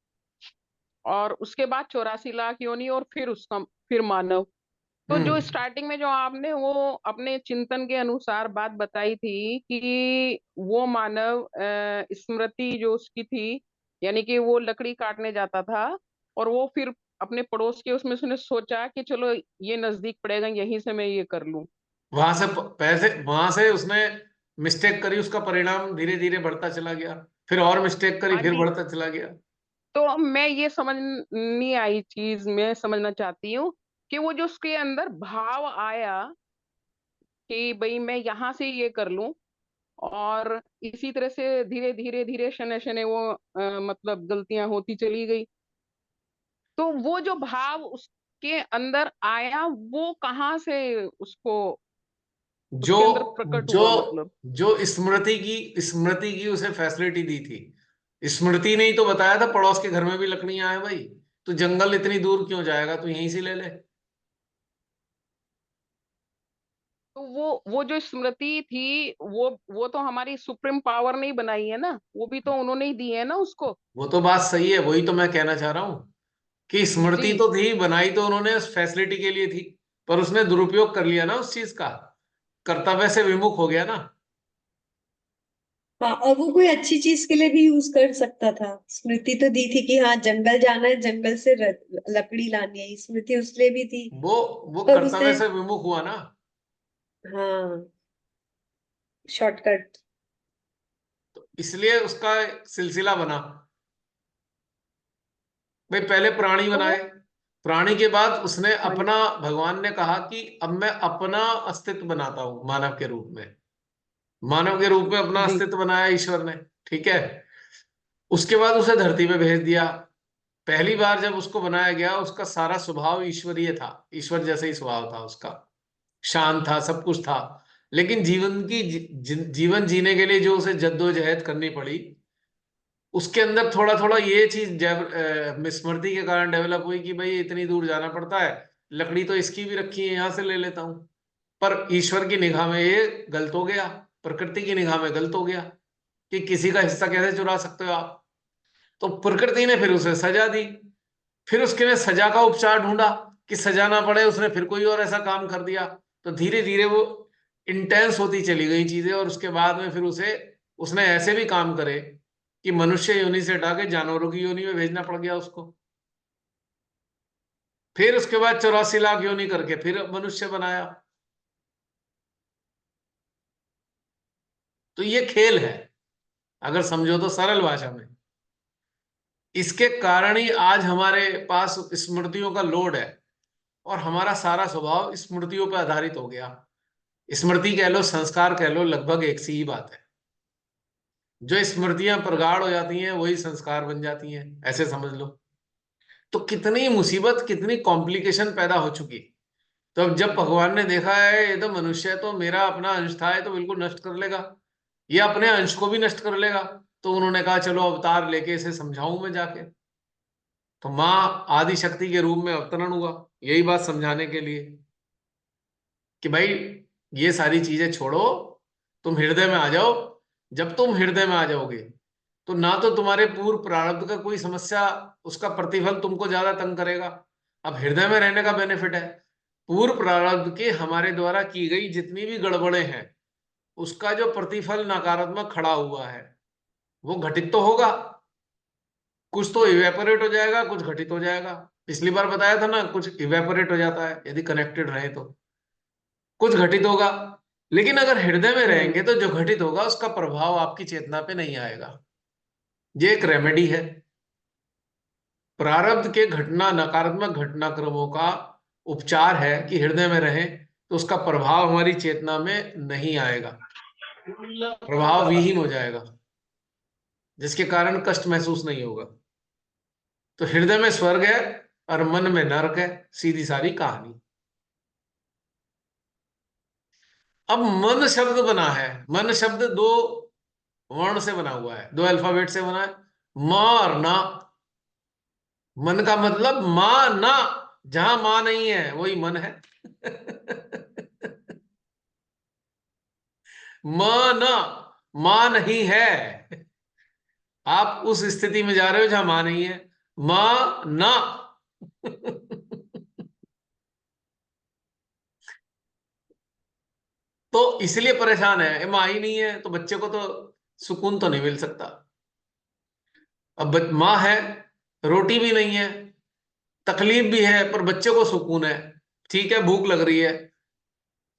और उसके बाद 84 लाख योनि, और फिर उसका फिर मानव। तो जो हम्म। स्टार्टिंग में जो आपने वो अपने चिंतन के अनुसार बात बताई थी कि वो मानव स्मृति जो उसकी थी, यानी कि वो लकड़ी काटने जाता था, और वो फिर अपने पड़ोस के उसमें उसने सोचा कि चलो ये नजदीक पड़ेगा, यहीं से मैं ये कर लूं। वहां से पैसे, वहां से उसने मिस्टेक करी, उसका परिणाम धीरे धीरे बढ़ता चला गया, फिर और मिस्टेक करी, हाँ फिर जी। बढ़ता चला गया। तो मैं ये समझ नहीं आई चीज, मैं समझना चाहती हूँ कि वो जो उसके अंदर भाव आया कि भाई मैं यहाँ से ये कर लूं, और इसी तरह से धीरे धीरे धीरे शनै शनै वो मतलब गलतियां होती चली गई। तो वो जो भाव उसके अंदर आया, वो कहाँ से उसको जो उसके अंदर प्रकट जो हुआ, मतलब। जो स्मृति की उसे फैसिलिटी दी थी, स्मृति ने ही तो बताया था पड़ोस के घर में भी लकड़ियां हैं भाई, तो जंगल इतनी दूर क्यों जाएगा, तू यहीं से ले ले। तो वो जो स्मृति थी, वो तो हमारी सुप्रीम पावर ने ही बनाई है ना, वो भी तो उन्होंने ही दी है ना उसको। वो तो बात सही है, वही तो मैं कहना चाह रहा हूं कि जी। स्मृति तो थी, बनाई तो उन्होंने उस फैसिलिटी के लिए थी, पर उसने दुरुपयोग कर लिया ना उस चीज का, कर्तव्य से विमुख हो गया ना। हाँ, और वो कोई अच्छी चीज के लिए भी यूज कर सकता था। स्मृति तो दी थी कि हाँ जंगल जाना है, जंगल से लकड़ी लानी है, स्मृति उस लिए भी थी। वो वो पर उसे, कर्तव्य से विमुख हुआ ना। हाँ, शॉर्टकट। तो इसलिए उसका सिलसिला बना। भाई पहले प्राणी तो बनाए, वो, प्राणी के बाद उसने हाँ अपना, भगवान ने कहा कि अब मैं अपना अस्तित्व बनाता हूं मानव के रूप में। मानव के रूप में अपना जी। अस्तित्व बनाया ईश्वर ने, ठीक है। उसके बाद उसे धरती पे भेज दिया। पहली बार जब उसको बनाया गया, उसका सारा स्वभाव ईश्वरीय था, ईश्वर जैसे ही स्वभाव था उसका, शांत था, सब कुछ था। लेकिन जीवन जीवन जीने के लिए जो उसे जद्दोजहद करनी पड़ी, उसके अंदर थोड़ा थोड़ा ये चीज स्मृति के कारण डेवलप हुई कि भाई इतनी दूर जाना पड़ता है, लकड़ी तो इसकी भी रखी है, यहां से ले लेता हूं। पर ईश्वर की निगाह में ये गलत हो गया, प्रकृति की निगाह में गलत हो गया कि किसी का हिस्सा कैसे चुरा सकते हो आप। तो प्रकृति ने फिर उसे सजा दी। फिर उसके ने सजा का उपचार ढूंढा कि सजा ना पड़े, उसने फिर कोई और ऐसा काम कर दिया। तो धीरे धीरे वो इंटेंस होती चली गई चीजें, और उसके बाद में फिर उसने ऐसे भी काम करे कि मनुष्य योनि से हटा के जानवरों की योनि में भेजना पड़ गया उसको। फिर उसके बाद 84 लाख योनि करके फिर मनुष्य बनाया। तो ये खेल है, अगर समझो तो सरल भाषा में। इसके कारण ही आज हमारे पास स्मृतियों का लोड है, और हमारा सारा स्वभाव स्मृतियों पर आधारित हो गया। स्मृति कह लो, संस्कार कह लो, लगभग एक सी ही बात है। जो स्मृतियां प्रगाढ़ हो जाती हैं वही संस्कार बन जाती हैं, ऐसे समझ लो। तो कितनी मुसीबत, कितनी कॉम्प्लिकेशन पैदा हो चुकी। तो अब जब भगवान ने देखा है ये तो मनुष्य है, तो मेरा अपना अंश था, ये तो बिल्कुल नष्ट कर लेगा, ये अपने अंश को भी नष्ट कर लेगा। तो उन्होंने कहा चलो अवतार लेके इसे समझाऊं मैं जाके। तो माँ आदि शक्ति के रूप में अवतरण हुआ, यही बात समझाने के लिए कि भाई ये सारी चीजें छोड़ो, तुम हृदय में आ जाओ। जब तुम हृदय में आ जाओगे तो ना तो तुम्हारे पूर्व प्रारब्ध का कोई समस्या, उसका प्रतिफल तुमको ज्यादा तंग करेगा। अब हृदय में रहने का बेनिफिट है, पूर्व प्रारब्ध के हमारे द्वारा की गई जितनी भी गड़बड़े हैं उसका जो प्रतिफल नकारात्मक खड़ा हुआ है वो घटित तो होगा। कुछ तो इवेपोरेट हो जाएगा, कुछ घटित हो जाएगा। पिछली बार बताया था ना, कुछ इवेपोरेट हो जाता है यदि कनेक्टेड रहे तो, कुछ घटित होगा। लेकिन अगर हृदय में रहेंगे तो जो घटित होगा उसका प्रभाव आपकी चेतना पे नहीं आएगा। ये एक रेमेडी है। प्रारब्ध के घटना, नकारात्मक घटनाक्रमों का उपचार है कि हृदय में रहे तो उसका प्रभाव हमारी चेतना में नहीं आएगा, प्रभाव विहीन हो जाएगा, जिसके कारण कष्ट महसूस नहीं होगा। तो हृदय में स्वर्ग है और मन में नरक है, सीधी सारी कहानी। अब मन शब्द बना है, मन शब्द दो वर्ण से बना हुआ है, दो अल्फाबेट से बना है, मां और ना। मन का मतलब मां ना, जहां मां नहीं है वही मन है। मां ना, मां नहीं है। आप उस स्थिति में जा रहे हो जहां मां नहीं है, मां ना। तो इसलिए परेशान है, ये मां ही नहीं है तो बच्चे को तो सुकून तो नहीं मिल सकता। अब मां है, रोटी भी नहीं है, तकलीफ भी है, पर बच्चे को सुकून है। ठीक है, भूख लग रही है,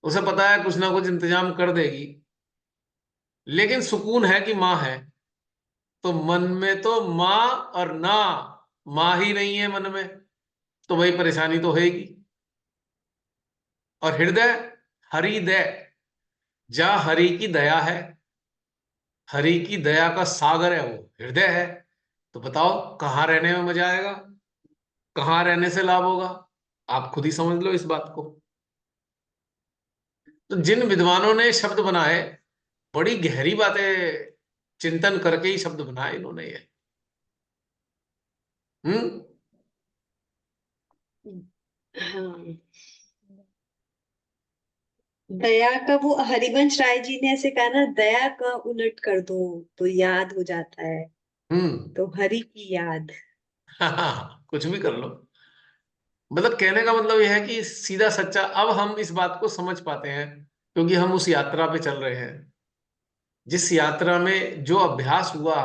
उसे पता है कुछ ना कुछ इंतजाम कर देगी, लेकिन सुकून है कि मां है। तो मन में तो मां और ना, मां ही नहीं है मन में, तो वही परेशानी तो होगी। और हृदय, हरिदय, जहां हरि की दया है, हरि की दया का सागर है वो हृदय है। तो बताओ कहाँ रहने में मजा आएगा, कहाँ रहने से लाभ होगा? आप खुद ही समझ लो इस बात को। तो जिन विद्वानों ने शब्द बनाए, बड़ी गहरी बातें चिंतन करके ही शब्द बनाए इन्होंने ये। हम्म। हाँ, दया का वो हरिवंश राय जी ने ऐसे कहा ना, दया का उलट कर दो तो याद हो जाता है, हम्म। तो हरि की याद। हाँ, कुछ भी कर लो। मतलब कहने का मतलब यह है कि सीधा सच्चा, अब हम इस बात को समझ पाते हैं क्योंकि हम उस यात्रा पे चल रहे हैं, जिस यात्रा में जो अभ्यास हुआ।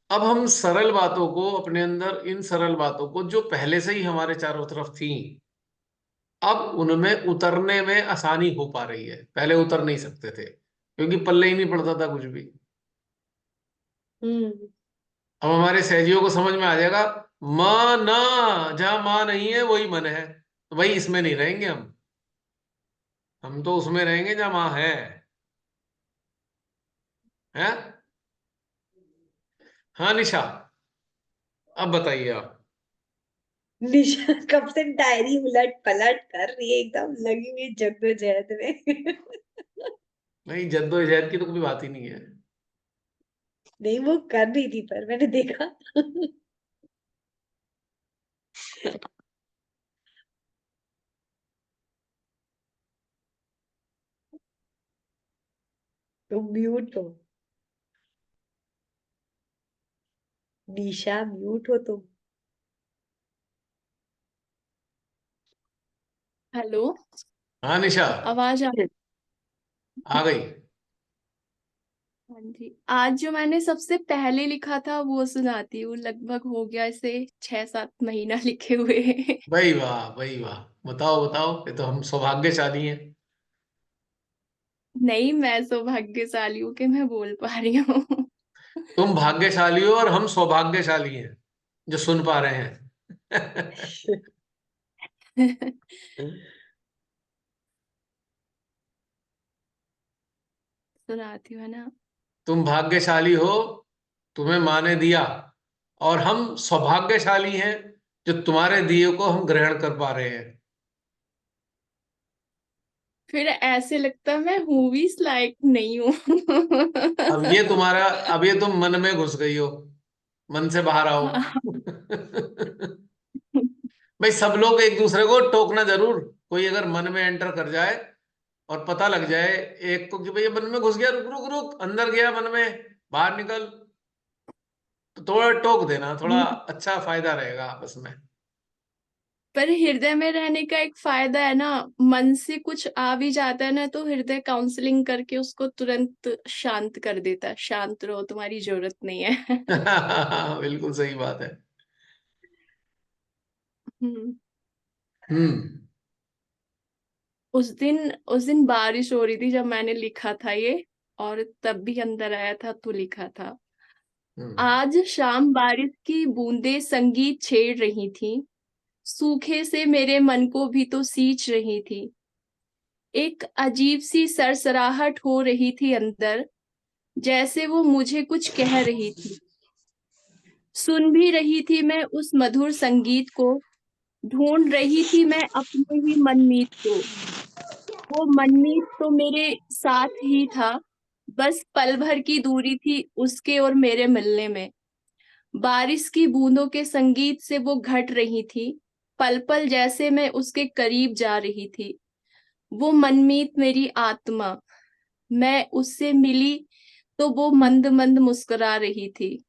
अब हम सरल बातों को अपने अंदर, इन सरल बातों को जो पहले से ही हमारे चारों तरफ थी, अब उनमें उतरने में आसानी हो पा रही है। पहले उतर नहीं सकते थे क्योंकि पल्ले ही नहीं पड़ता था कुछ भी। हम्म। अब हमारे सहजियों को समझ में आ जाएगा, मां ना, जहां मां नहीं है वही मन है। तो भाई इसमें नहीं रहेंगे हम तो उसमें रहेंगे जहां मां है। हैं? हाँ निशा, अब बताइए आप। निशा कब से डायरी उलट पलट कर रही है, एकदम लगी हुई जद्दोजहद में। नहीं, जद्दोजहद की तो कोई बात ही नहीं है। नहीं, वो कर रही थी पर मैंने देखा। तुम म्यूट हो, निशा म्यूट हो तुम। हेलो। हाँ निशा, आवाज आ रही? आ गई। हाँ जी, आज जो मैंने सबसे पहले लिखा था वो सुनाती हूँ। लगभग हो गया इसे 6-7 महीना लिखे हुए। भाई वाह, भाई वाह। बताओ बताओ, ये तो हम सौभाग्यशाली हैं। नहीं, मैं सौभाग्यशाली हूँ कि मैं बोल पा रही हूँ। तुम भाग्यशाली हो और हम सौभाग्यशाली हैं जो सुन पा रहे हैं। सुनाती हूँ, है ना। तुम भाग्यशाली हो, तुम्हें माँ ने दिया, और हम सौभाग्यशाली हैं जो तुम्हारे दिए को हम ग्रहण कर पा रहे हैं। फिर ऐसे लगता है मैं हूँ भी इस लायक नहीं हूँ। अब ये तुम मन में घुस गई हो, मन से बाहर आओ। हाँ। भाई सब लोग एक दूसरे को टोकना जरूर, कोई अगर मन में एंटर कर जाए और पता लग जाए एक को कि भाई ये मन में घुस गया, रुक रुक रुक, अंदर गया मन में, बाहर निकल, तो थोड़ा टोक देना, थोड़ा अच्छा फायदा रहेगा आपस में। पर हृदय में रहने का एक फायदा है ना, मन से कुछ आ भी जाता है ना तो हृदय काउंसलिंग करके उसको तुरंत शांत कर देता है। शांत रहो, तुम्हारी जरूरत नहीं है। बिल्कुल सही बात है। हम्म। हम्म। उस दिन बारिश हो रही थी जब मैंने लिखा था ये, और तब भी अंदर आया था तो लिखा था। हम्म। आज शाम बारिश की बूंदें संगीत छेड़ रही थी, सूखे से मेरे मन को भी तो सींच रही थी। एक अजीब सी सरसराहट हो रही थी अंदर, जैसे वो मुझे कुछ कह रही थी। सुन भी रही थी मैं उस मधुर संगीत को, ढूंढ रही थी मैं अपने ही मनमीत को। वो मनमीत तो मेरे साथ ही था, बस पल भर की दूरी थी उसके और मेरे मिलने में। बारिश की बूंदों के संगीत से वो घट रही थी, पल पल जैसे मैं उसके करीब जा रही थी। वो मनमीत मेरी आत्मा, मैं उससे मिली तो वो मंद मंद मुस्कुरा रही थी,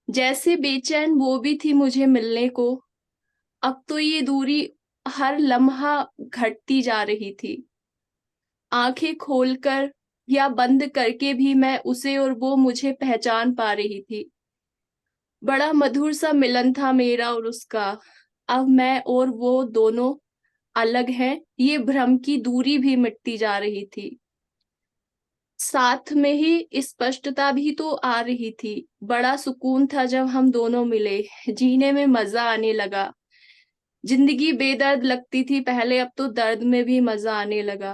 जैसे बेचैन वो भी थी मुझे मिलने को। अब तो ये दूरी हर लम्हा घटती जा रही थी। आंखें खोलकर या बंद करके भी मैं उसे और वो मुझे पहचान पा रही थी। बड़ा मधुर सा मिलन था मेरा और उसका। अब मैं और वो दोनों अलग हैं, ये भ्रम की दूरी भी मिटती जा रही थी। साथ में ही स्पष्टता भी तो आ रही थी। बड़ा सुकून था जब हम दोनों मिले, जीने में मजा आने लगा। जिंदगी बेदर्द लगती थी पहले, अब तो दर्द में भी मजा आने लगा।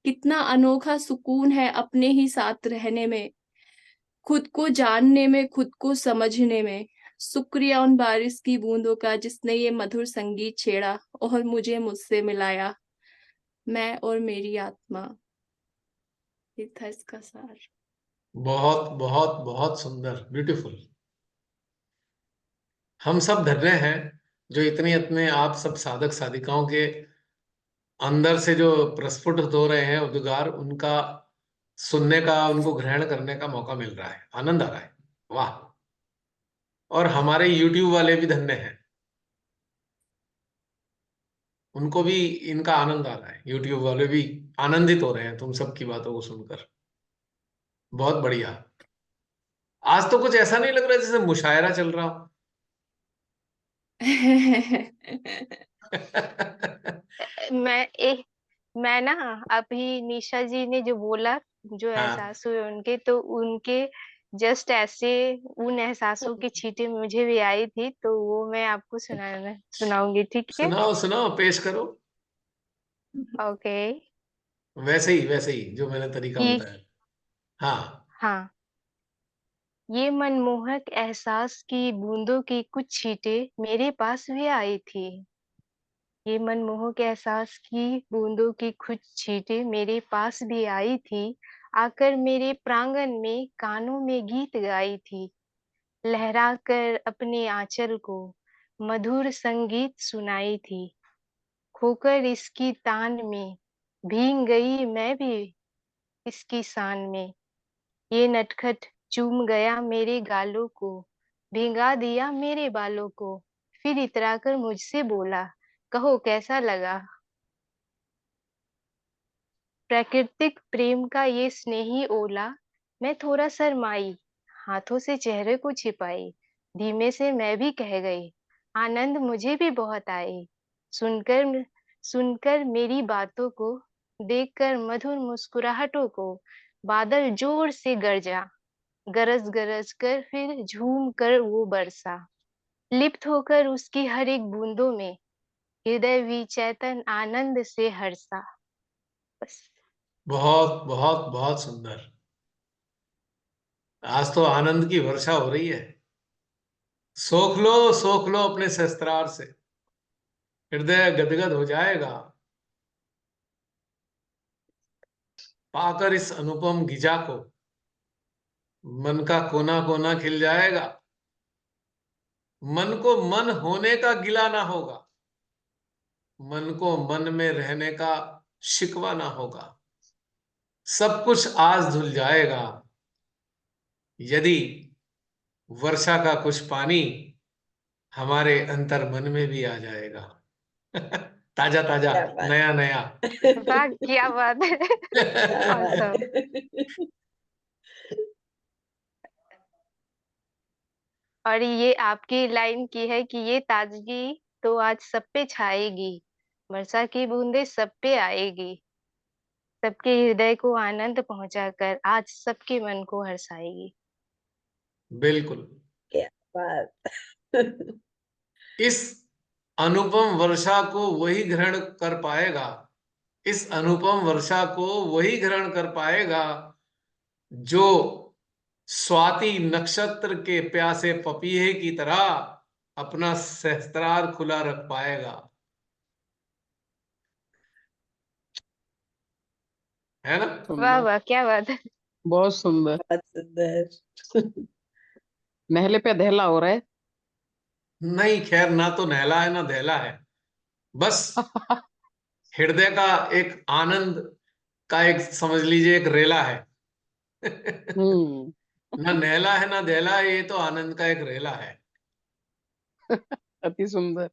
कितना अनोखा सुकून है अपने ही साथ रहने में, खुद को जानने में, खुद को समझने में। शुक्रिया उन बारिश की बूंदों का जिसने ये मधुर संगीत छेड़ा और मुझे मुझसे मिलाया, मैं और मेरी आत्मा। ये था इसका सार। बहुत बहुत बहुत सुंदर, ब्यूटीफुल। हम सब धन्य हैं जो इतने इतने आप सब साधक साधिकाओं के अंदर से जो प्रस्फुटित हो रहे हैं उद्गार, उनका सुनने का, उनको ग्रहण करने का मौका मिल रहा है, आनंद आ रहा है। वाह। और हमारे YouTube वाले भी धन्य हैं, उनको भी इनका आनंद आ रहा है। YouTube वाले भी आनंदित हो रहे हैं तुम सबकी बातों को सुनकर। बहुत बढ़िया। आज तो कुछ ऐसा नहीं लग रहा जैसे मुशायरा चल रहा हो। मैं एक मैं ना अभी निशा जी ने जो बोला, जो हाँ, एहसास हुए उनके, तो उनके जस्ट ऐसे उन एहसासों की छींटे मुझे भी आई थी, तो वो मैं आपको सुनाऊंगी, ठीक है। सुनाओ सुनाओ, पेश करो। ओके। वैसे ही जो मैंने तरीका कि बताया। हाँ। हाँ, ये मनमोहक एहसास की बूंदों की कुछ छींटे मेरे पास भी आई थी। ये मनमोहक एहसास की बूंदों की कुछ छींटे मेरे पास भी आई थी। आकर मेरे प्रांगण में कानों में गीत गाई थी। लहरा कर अपने आंचल को मधुर संगीत सुनाई थी। खोकर इसकी तान में भीग गई मैं भी इसकी शान में। ये नटखट चूम गया मेरे गालों को, भिगा दिया मेरे बालों को। फिर इतराकर मुझसे बोला, कहो कैसा लगा। प्राकृतिक प्रेम का ये स्नेही ओला। मैं थोड़ा शर्माई, हाथों से चेहरे को छिपाई। धीमे से मैं भी कह गई, आनंद मुझे भी बहुत आए। सुनकर सुनकर मेरी बातों को, देखकर मधुर मुस्कुराहटों को, बादल जोर से गरजा। गरज गरज कर फिर झूम कर वो बरसा। लिप्त होकर उसकी हर एक बूंदों में हृदय भी चैतन आनंद से हर्षा। बस। बहुत बहुत बहुत सुंदर। आज तो आनंद की वर्षा हो रही है। सोख लो अपने शस्त्रार से, हृदय गदगद हो जाएगा पाकर इस अनुपम गिजा को। मन का कोना कोना खिल जाएगा, मन को मन होने का गिला ना होगा, मन को मन में रहने का शिकवा ना होगा। सब कुछ आज धुल जाएगा यदि वर्षा का कुछ पानी हमारे अंतर मन में भी आ जाएगा। ताजा ताजा, क्या बात नया नया। वाह क्या बात है। क्या बात ऑसम। है। और ये आपकी लाइन की है कि ये ताजगी तो आज सब पे छाएगी, वर्षा की बूंदें सब पे आएगी, सबके हृदय को आनंद पहुंचाकर आज सबके मन को हर्षाएगी। बिल्कुल। क्या बात। इस अनुपम वर्षा को वही ग्रहण कर पाएगा, इस अनुपम वर्षा को वही ग्रहण कर पाएगा जो स्वाति नक्षत्र के प्यासे पपीहे की तरह अपना सहस्त्रार खुला रख पाएगा। है ना? वाह सुंदर, वाह क्या बात है। बहुत सुंदर। बहुत सुंदर। नहले पे दहला हो रहा है। नहीं, खैर, ना तो नहला है ना दहला है, बस हृदय का एक आनंद का एक, समझ लीजिए, एक रेला है। हम्म। ना नहला है ना दहला है, ये तो आनंद का एक रेला है। अति सुंदर।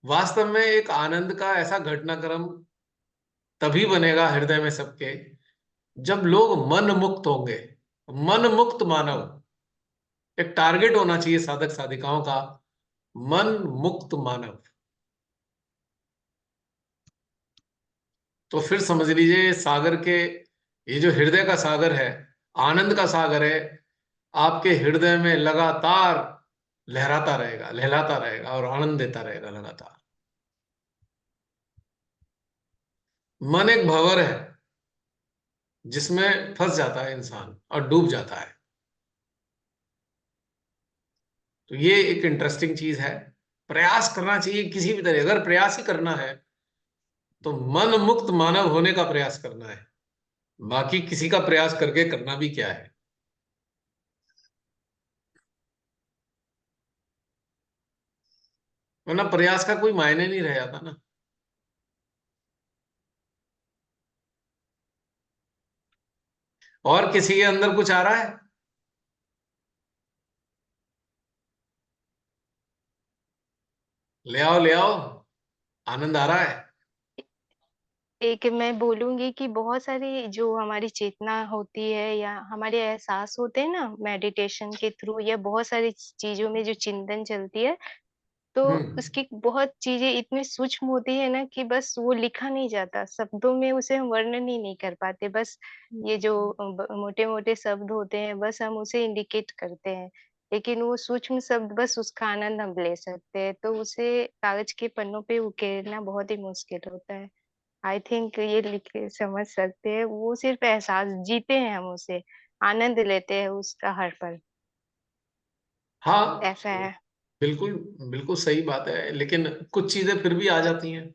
वास्तव में एक आनंद का ऐसा घटनाक्रम तभी बनेगा हृदय में सबके, जब लोग मन मुक्त होंगे। मन मुक्त मानव एक टारगेट होना चाहिए साधक साधिकाओं का। मन मुक्त मानव। तो फिर समझ लीजिए सागर के, ये जो हृदय का सागर है, आनंद का सागर है, आपके हृदय में लगातार लहराता रहेगा, लहलाता रहेगा और आनंद देता रहेगा लगातार। मन एक भंवर है जिसमें फंस जाता है इंसान और डूब जाता है। तो ये एक इंटरेस्टिंग चीज है। प्रयास करना चाहिए किसी भी तरह, अगर प्रयास ही करना है तो मन मुक्त मानव होने का प्रयास करना है। बाकी किसी का प्रयास करके करना भी क्या है। वरना प्रयास का कोई मायने नहीं रह जाता ना। और किसी के अंदर कुछ आ रहा है? ले आओ ले आओ, आनंद आ रहा है। एक मैं बोलूंगी कि बहुत सारी जो हमारी चेतना होती है या हमारे एहसास होते हैं ना मेडिटेशन के थ्रू, या बहुत सारी चीजों में जो चिंतन चलती है, तो हम्म। उसकी बहुत चीजें इतनी सूक्ष्म होती है ना कि बस वो लिखा नहीं जाता शब्दों में, उसे हम वर्णन ही नहीं कर पाते। बस ये जो मोटे मोटे शब्द होते हैं बस हम उसे इंडिकेट करते हैं, लेकिन वो सूक्ष्म शब्द बस उसका आनंद हम ले सकते हैं, तो उसे कागज के पन्नों पे उकेरना बहुत ही मुश्किल होता है। आई थिंक ये लिख के समझ सकते हैं, वो सिर्फ एहसास जीते हैं, हम उसे आनंद लेते हैं उसका हर पल। हाँ, ऐसा है। बिल्कुल बिल्कुल सही बात है, लेकिन कुछ चीजें फिर भी आ जाती हैं।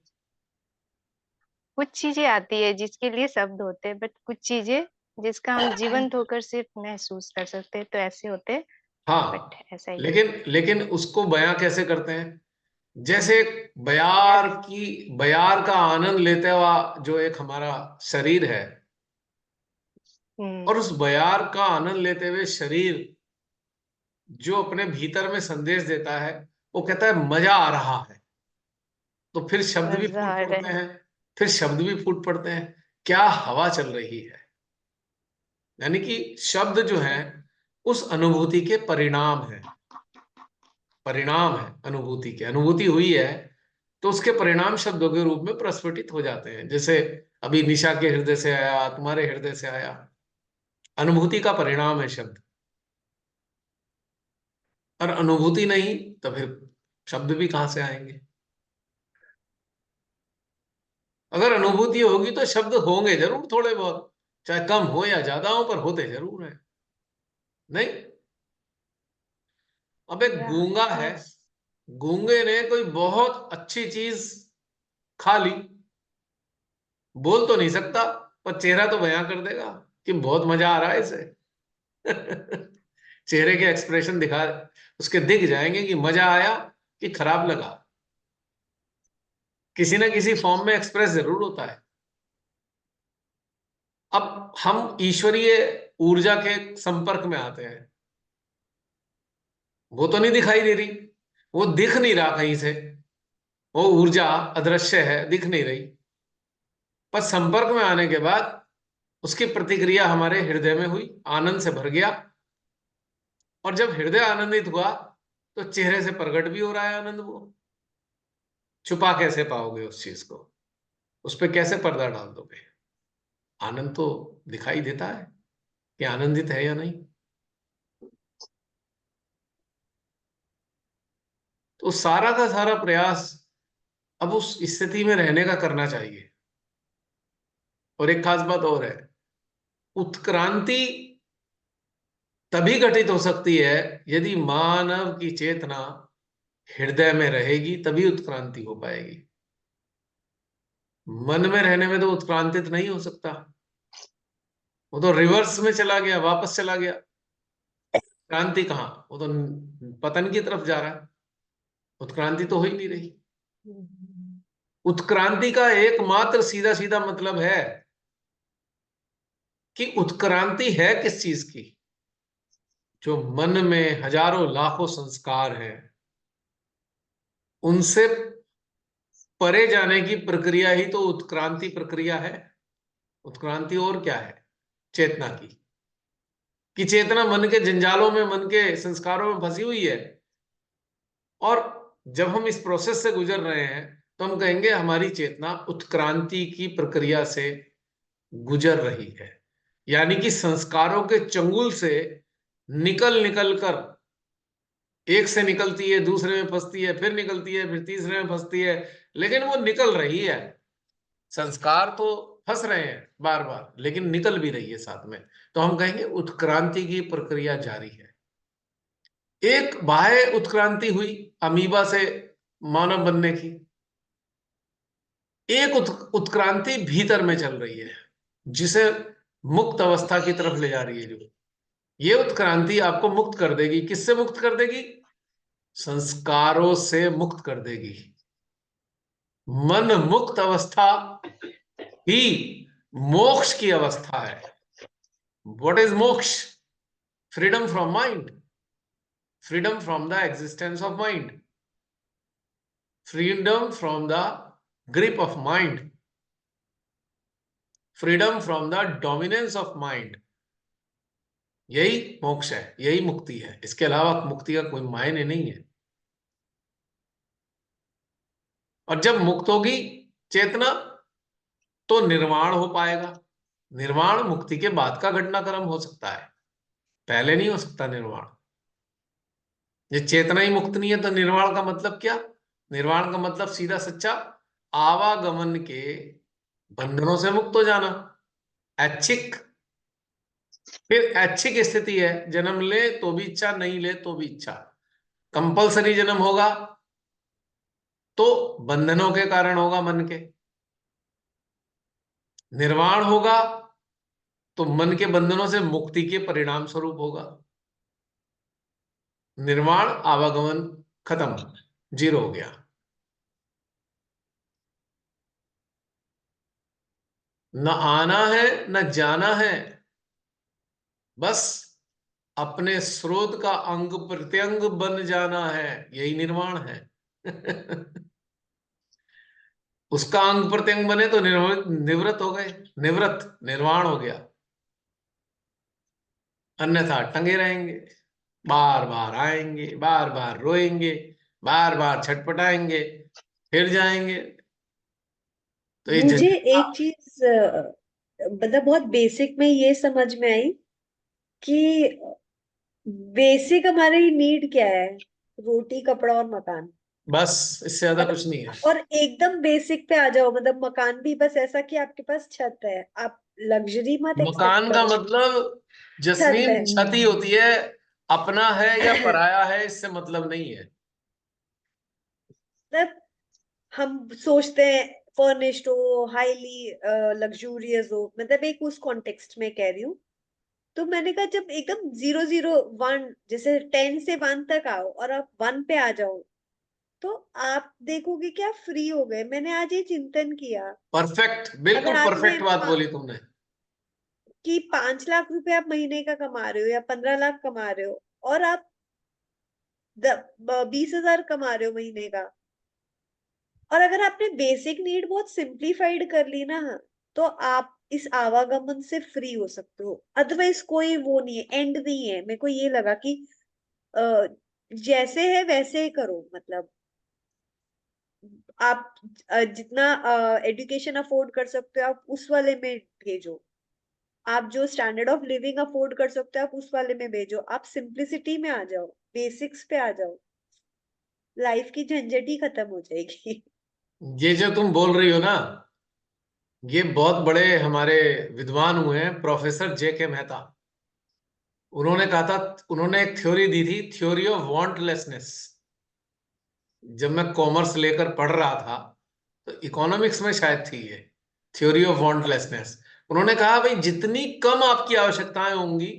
कुछ चीजें आती है जिसके लिए शब्द होते हैं, बट कुछ चीजें जिसका हम जीवंत होकर सिर्फ महसूस कर सकते हैं, तो ऐसे होते हैं। बट हाँ, ऐसा ही है। लेकिन उसको बयां कैसे करते हैं? जैसे यस। बयार का आनंद लेते हुआ जो एक हमारा शरीर है, हम्म। और उस बयार का आनंद लेते हुए शरीर जो अपने भीतर में संदेश देता है, वो कहता है मजा आ रहा है। तो फिर शब्द भी मजा फूट आ रहा पड़ते है। हैं, फिर शब्द भी फूट पड़ते हैं। क्या हवा चल रही है! यानी कि शब्द जो है उस अनुभूति के परिणाम है अनुभूति के। अनुभूति हुई है तो उसके परिणाम शब्दों के रूप में प्रस्फुटित हो जाते हैं। जैसे अभी निशा के हृदय से आया, तुम्हारे हृदय से आया, अनुभूति का परिणाम है शब्द। और अनुभूति नहीं तो फिर शब्द भी कहां से आएंगे? अगर अनुभूति होगी तो शब्द होंगे जरूर थोड़े बहुत, चाहे कम हो या ज्यादा हो, पर होते जरूर है। नहीं? अब एक गूंगा है, यस। गूंगे ने कोई बहुत अच्छी चीज खा ली, बोल तो नहीं सकता, पर चेहरा तो बयां कर देगा कि बहुत मजा आ रहा है इसे। चेहरे के एक्सप्रेशन उसके दिख जाएंगे कि मजा आया कि खराब लगा। किसी ना किसी फॉर्म में एक्सप्रेस जरूर होता है। अब हम ईश्वरीय ऊर्जा के संपर्क में आते हैं, वो तो नहीं दिखाई दे रही, वो दिख नहीं रहा कहीं से, वो ऊर्जा अदृश्य है, दिख नहीं रही। पर संपर्क में आने के बाद उसकी प्रतिक्रिया हमारे हृदय में हुई, आनंद से भर गया। और जब हृदय आनंदित हुआ तो चेहरे से प्रकट भी हो रहा है आनंद। वो छुपा कैसे पाओगे उस चीज को? उस पर कैसे पर्दा डाल दोगे? आनंद तो दिखाई देता है कि आनंदित है या नहीं। तो सारा का सारा प्रयास अब उस स्थिति में रहने का करना चाहिए। और एक खास बात और है, उत्क्रांति तभी घटित हो सकती है यदि मानव की चेतना हृदय में रहेगी, तभी उत्क्रांति हो पाएगी। मन में रहने में तो उत्क्रांतित नहीं हो सकता, वो तो रिवर्स में चला गया, वापस चला गया। क्रांति कहाँ, वो तो पतन की तरफ जा रहा है, उत्क्रांति तो हो ही नहीं रही। उत्क्रांति का एकमात्र सीधा सीधा मतलब है कि उत्क्रांति है किस चीज की? जो मन में हजारों लाखों संस्कार हैं, उनसे परे जाने की प्रक्रिया ही तो उत्क्रांति प्रक्रिया है। उत्क्रांति और क्या है? चेतना की, कि चेतना मन के जंजालों में, मन के संस्कारों में फंसी हुई है। और जब हम इस प्रोसेस से गुजर रहे हैं तो हम कहेंगे हमारी चेतना उत्क्रांति की प्रक्रिया से गुजर रही है। यानी कि संस्कारों के चंगुल से निकल निकल कर, एक से निकलती है, दूसरे में फंसती है, फिर निकलती है, फिर तीसरे में फंसती है, लेकिन वो निकल रही है। संस्कार तो फंस रहे हैं बार बार, लेकिन निकल भी रही है साथ में। तो हम कहेंगे उत्क्रांति की प्रक्रिया जारी है। एक बाह्य उत्क्रांति हुई अमीबा से मानव बनने की, एक उत्क्रांति भीतर में चल रही है जिसे मुक्त अवस्था की तरफ ले जा रही है। जो ये उत्क्रांति आपको मुक्त कर देगी, किससे मुक्त कर देगी? संस्कारों से मुक्त कर देगी। मन मुक्त अवस्था ही मोक्ष की अवस्था है। व्हाट इज मोक्ष? Freedom from mind, freedom from the existence of mind, freedom from the grip of mind, freedom from the dominance of mind। यही मोक्ष है, यही मुक्ति है। इसके अलावा मुक्ति का कोई मायने नहीं है। और जब मुक्त होगी चेतना तो निर्वाण हो पाएगा। निर्वाण मुक्ति के बाद का घटनाक्रम हो सकता है, पहले नहीं हो सकता निर्वाण। ये चेतना ही मुक्त नहीं है तो निर्वाण का मतलब क्या? निर्वाण का मतलब सीधा सच्चा आवागमन के बंधनों से मुक्त हो जाना। ऐच्छिक, फिर ऐच्छिक स्थिति है, जन्म ले तो भी इच्छा, नहीं ले तो भी इच्छा। कंपलसरी जन्म होगा तो बंधनों के कारण होगा मन के, निर्वाण होगा तो मन के बंधनों से मुक्ति के परिणाम स्वरूप होगा। निर्वाण आवागमन खत्म, जीरो हो गया। न आना है न जाना है, बस अपने स्रोत का अंग प्रत्यंग बन जाना है, यही निर्वाण है। उसका अंग प्रत्यंग बने तो निवृत्त हो गए, निवृत्त निर्वाण हो गया। अन्यथा टंगे रहेंगे, बार बार आएंगे, बार बार रोएंगे, बार बार छटपटाएंगे, फिर जाएंगे। तो ये मुझे झंझट। एक चीज मतलब बहुत बेसिक में ये समझ में आई कि बेसिक हमारी नीड क्या है, रोटी कपड़ा और मकान। बस इससे ज्यादा कुछ नहीं है। और एकदम बेसिक पे आ जाओ, मतलब मकान भी बस ऐसा कि आपके पास छत है, आप लग्जरी मत एक्सपेक्ट मकान का करो, मतलब छत जस्मीन है। छत ही होती है, अपना है या पराया है इससे मतलब नहीं है। मतलब हम सोचते हैं फर्निश्ड हो, हाईली लग्जूरियस हो, मतलब एक उस कॉन्टेक्स्ट में कह रही हूँ। तो मैंने कहा जब एकदम 0 0 1, जैसे 10 से 1 तक आओ और आप 1 पे आ जाओ, तो आप देखोगे कि आप फ्री हो गए। मैंने आज ये चिंतन किया, परफेक्ट, अगर बिल्कुल आज मैं परफेक्ट बात बोली तुमने। कि 5 लाख रुपए आप महीने का कमा रहे हो या 15 लाख कमा रहे हो, और आप 20,000 कमा रहे हो महीने का, और अगर आपने बेसिक नीड बहुत सिंप्लीफाइड कर ली ना, तो आप इस आवागमन से फ्री हो सकते हो। अदरवाइज कोई वो नहीं है, एंड नहीं है। मेरे को ये लगा कि अ, जैसे है वैसे ही करो, मतलब आप जितना एजुकेशन अफोर्ड कर सकते हो आप उस वाले में भेजो, आप जो स्टैंडर्ड ऑफ लिविंग अफोर्ड कर सकते हो आप उस वाले में भेजो, आप सिंप्लिसिटी में आ जाओ, बेसिक्स पे आ जाओ, लाइफ की झंझट ही खत्म हो जाएगी। ये जो तुम बोल रही हो ना, ये बहुत बड़े हमारे विद्वान हुए हैं, प्रोफेसर जे.के. मेहता। उन्होंने कहा था, उन्होंने एक थ्योरी दी थी, थ्योरी ऑफ वांटलेसनेस। जब मैं कॉमर्स लेकर पढ़ रहा था तो इकोनॉमिक्स में शायद थी ये थ्योरी ऑफ वांटलेसनेस। उन्होंने कहा भाई जितनी कम आपकी आवश्यकताएं होंगी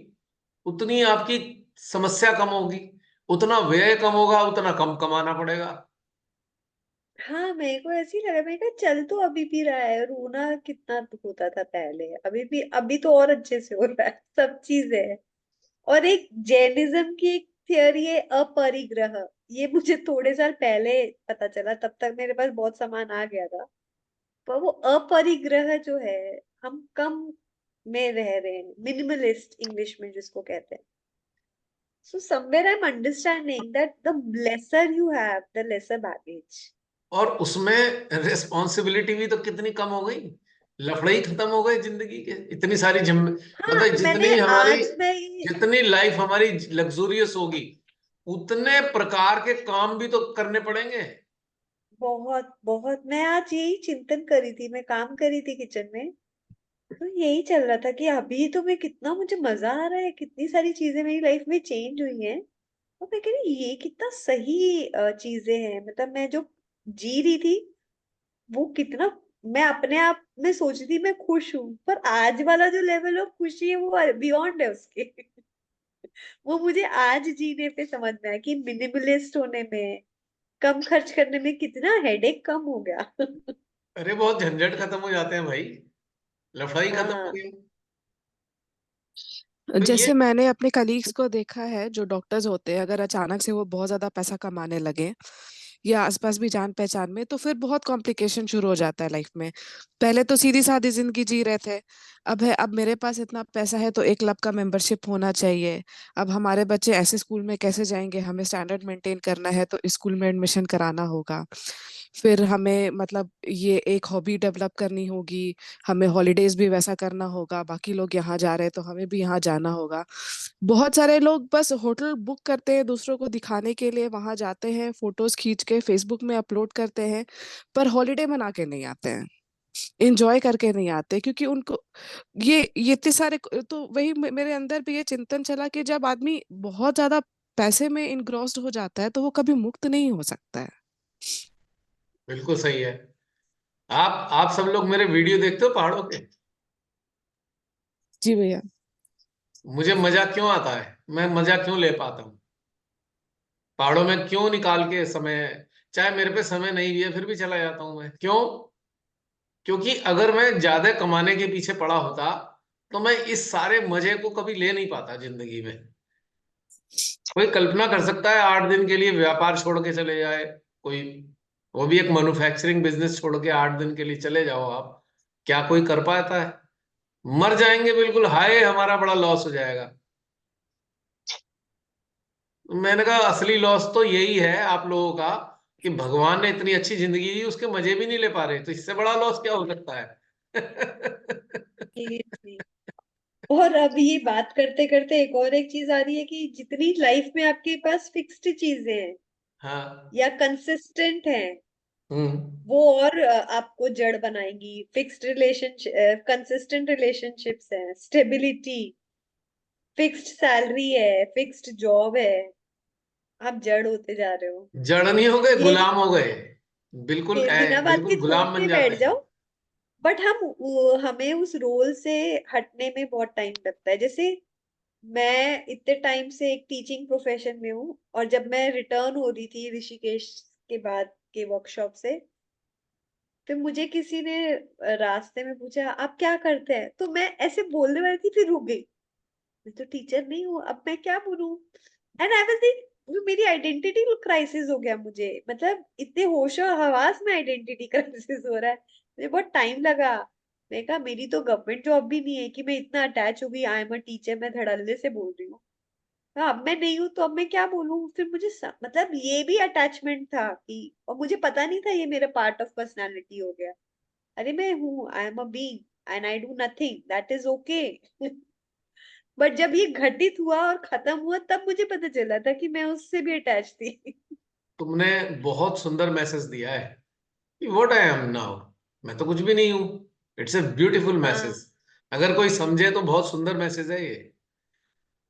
उतनी आपकी समस्या कम होगी, उतना व्यय कम होगा, उतना कम कमाना पड़ेगा। हाँ, मेरे को ऐसे ही लगा, मैंने कहा चल तो अभी भी रहा है, रोना कितना होता था पहले, अभी भी, अभी तो और अच्छे से हो रहा है, सब चीजें है। और एक जैनिज्म की एक थियरी है अपरिग्रह, ये मुझे थोड़े साल पहले पता चला, तब तक मेरे पास बहुत सामान आ गया था। पर वो अपरिग्रह जो है, हम कम में रह रहे हैं, मिनिमलिस्ट इंग्लिश में जिसको कहते हैं। So somewhere I am understanding that the lesser you have the lesser baggage. और उसमें रिस्पॉन्सिबिलिटी भी तो कितनी कम हो गई, लफड़े ही खत्म हो गए जिंदगी के। इतनी सारी हाँ, मतलब मैंने जितनी हमारी, आज मैं ये जितनी लाइफ हमारी लग्जूरियस होगी उतने प्रकार के काम भी तो करने पड़ेंगे। बहुत बहुत, मैं आज यही चिंतन करी थी, मैं काम करी थी किचन में, तो यही चल रहा था कि अभी तो मैं कितना, मुझे मजा आ रहा है, कितनी सारी चीजें मेरी लाइफ में चेंज हुई हैं। और मैं कह रही ये कितना सही चीजें हैं, मतलब मैं जो जी रही थी वो कितना, मैं अपने आप में सोच रही थी मैं खुश हूँ, पर आज वाला जो लेवल ऑफ खुशी है वो बियॉन्ड है उसके। वो मुझे आज जीने पे समझ में आया कि मिनिमलिस्ट होने में, कम खर्च करने में कितना हेडेक कम हो गया। अरे बहुत झंझट खत्म हो जाते हैं भाई, लफड़ाई खत्म हो हाँ। गई। तो ये जैसे मैंने अपने कलीग्स को देखा है जो डॉक्टर्स होते हैं, अगर अचानक से वो बहुत ज्यादा पैसा कमाने लगे या आसपास भी जान पहचान में, तो फिर बहुत कॉम्प्लिकेशन शुरू हो जाता है लाइफ में। पहले तो सीधी सादी जिंदगी जी रहे थे, अब मेरे पास इतना पैसा है तो 1 लाख का मेंबरशिप होना चाहिए। अब हमारे बच्चे ऐसे स्कूल में कैसे जाएंगे, हमें स्टैंडर्ड मेंटेन करना है तो स्कूल में एडमिशन कराना होगा। फिर हमें मतलब ये एक हॉबी डेवलप करनी होगी, हमें हॉलीडेज भी वैसा करना होगा, बाकी लोग यहाँ जा रहे हैं तो हमें भी यहाँ जाना होगा। बहुत सारे लोग बस होटल बुक करते हैं दूसरों को दिखाने के लिए, वहां जाते हैं, फोटोज खींच के फेसबुक में अपलोड करते हैं, पर हॉलीडे मना के नहीं आते हैं, इंजॉय करके नहीं आते, क्योंकि उनको ये इतने सारे। तो वही मेरे अंदर भी ये चिंतन चला कि जब आदमी बहुत ज्यादा पैसे में इनग्रॉस्ड हो जाता है तो वो कभी मुक्त नहीं हो सकता है। बिल्कुल सही है। आप सब लोग मेरे वीडियो देखते हो पहाड़ों के? जी भैया। मुझे मजा क्यों आता है, मैं मजा क्यों ले पाता हूँ, पहाड़ों में क्यों निकाल के समय, चाहे मेरे पे समय नहीं भी है फिर भी चला जाता हूं मैं, क्यों? क्योंकि अगर मैं ज्यादा कमाने के पीछे पड़ा होता तो मैं इस सारे मजे को कभी ले नहीं पाता जिंदगी में। कोई कल्पना कर सकता है 8 दिन के लिए व्यापार छोड़ के चले जाए कोई, वो भी एक मैन्युफैक्चरिंग बिजनेस छोड़ के 8 दिन के लिए चले जाओ आप, क्या कोई कर पाता है? मर जाएंगे बिल्कुल, हाय हमारा बड़ा लॉस हो जाएगा। मैंने कहा असली लॉस तो यही है आप लोगों का कि भगवान ने इतनी अच्छी जिंदगी दी उसके मजे भी नहीं ले पा रहे, तो इससे बड़ा लॉस क्या हो सकता है? Seriously. और अब ये बात करते करते एक और एक चीज आ रही है कि जितनी लाइफ में आपके पास फिक्स्ड चीजें हैं हाँ। या कंसिस्टेंट हैं, हम्म। वो और आपको जड़ बनाएंगी। फिक्स्ड रिलेशनशिप, कंसिस्टेंट रिलेशनशिप्स है, स्टेबिलिटी, फिक्स्ड सैलरी है, फिक्स्ड जॉब है, आप जड़ होते जा रहे हो। जड़ नहीं हो गए, ये गुलाम हो गए, बिल्कुल बिना बात के बिल्कुल थोप गुलाम बन के जाते बैठ हैं। जाओ। बट हमें उस रोल से हटने में बहुत टाइम लगता है। जैसे मैं इतने टाइम से एक टीचिंग प्रोफेशन में हूँ, और जब मैं रिटर्न हो रही थी ऋषिकेश के बाद के वर्कशॉप से, फिर मुझे किसी ने रास्ते में पूछा आप क्या करते हैं, तो मैं ऐसे बोलने वाली थी फिर रुक गई। मैं तो टीचर नहीं हूँ, अब मैं क्या बोलूं? एंड आई वाज लाइक, मेरी आइडेंटिटी क्राइसिस हो गया मुझे। मतलब इतने होशो हवास में आइडेंटिटी क्राइसिस हो रहा है। मुझे बहुत टाइम लगा। मैं कहा मेरी तो गवर्नमेंट जॉब भी नहीं है कि मैं इतना अटैच हो गई, आई एम अ टीचर, मैं धड़ल्ले से बोल रही हूँ। हाँ, अब मैं नहीं हूँ तो अब मैं क्या बोलूँ? फिर मुझे मतलब ये भी अटैचमेंट था कि, और मुझे पता नहीं था ये मेरा पार्ट ऑफ पर्सनालिटी हो गया। अरे मैं हूँ, I am a being and I do nothing, that is okay. But जब ये घटित हुआ और खत्म हुआ तब मुझे पता चला था कि मैं उससे भी अटैच थी। तुमने बहुत सुंदर मैसेज दिया है कि व्हाट आई एम नाउ, मैं तो कुछ भी नहीं हूं। इट्स ए ब्यूटीफुल हाँ। मैसेज। अगर कोई समझे तो बहुत सुंदर मैसेज है ये।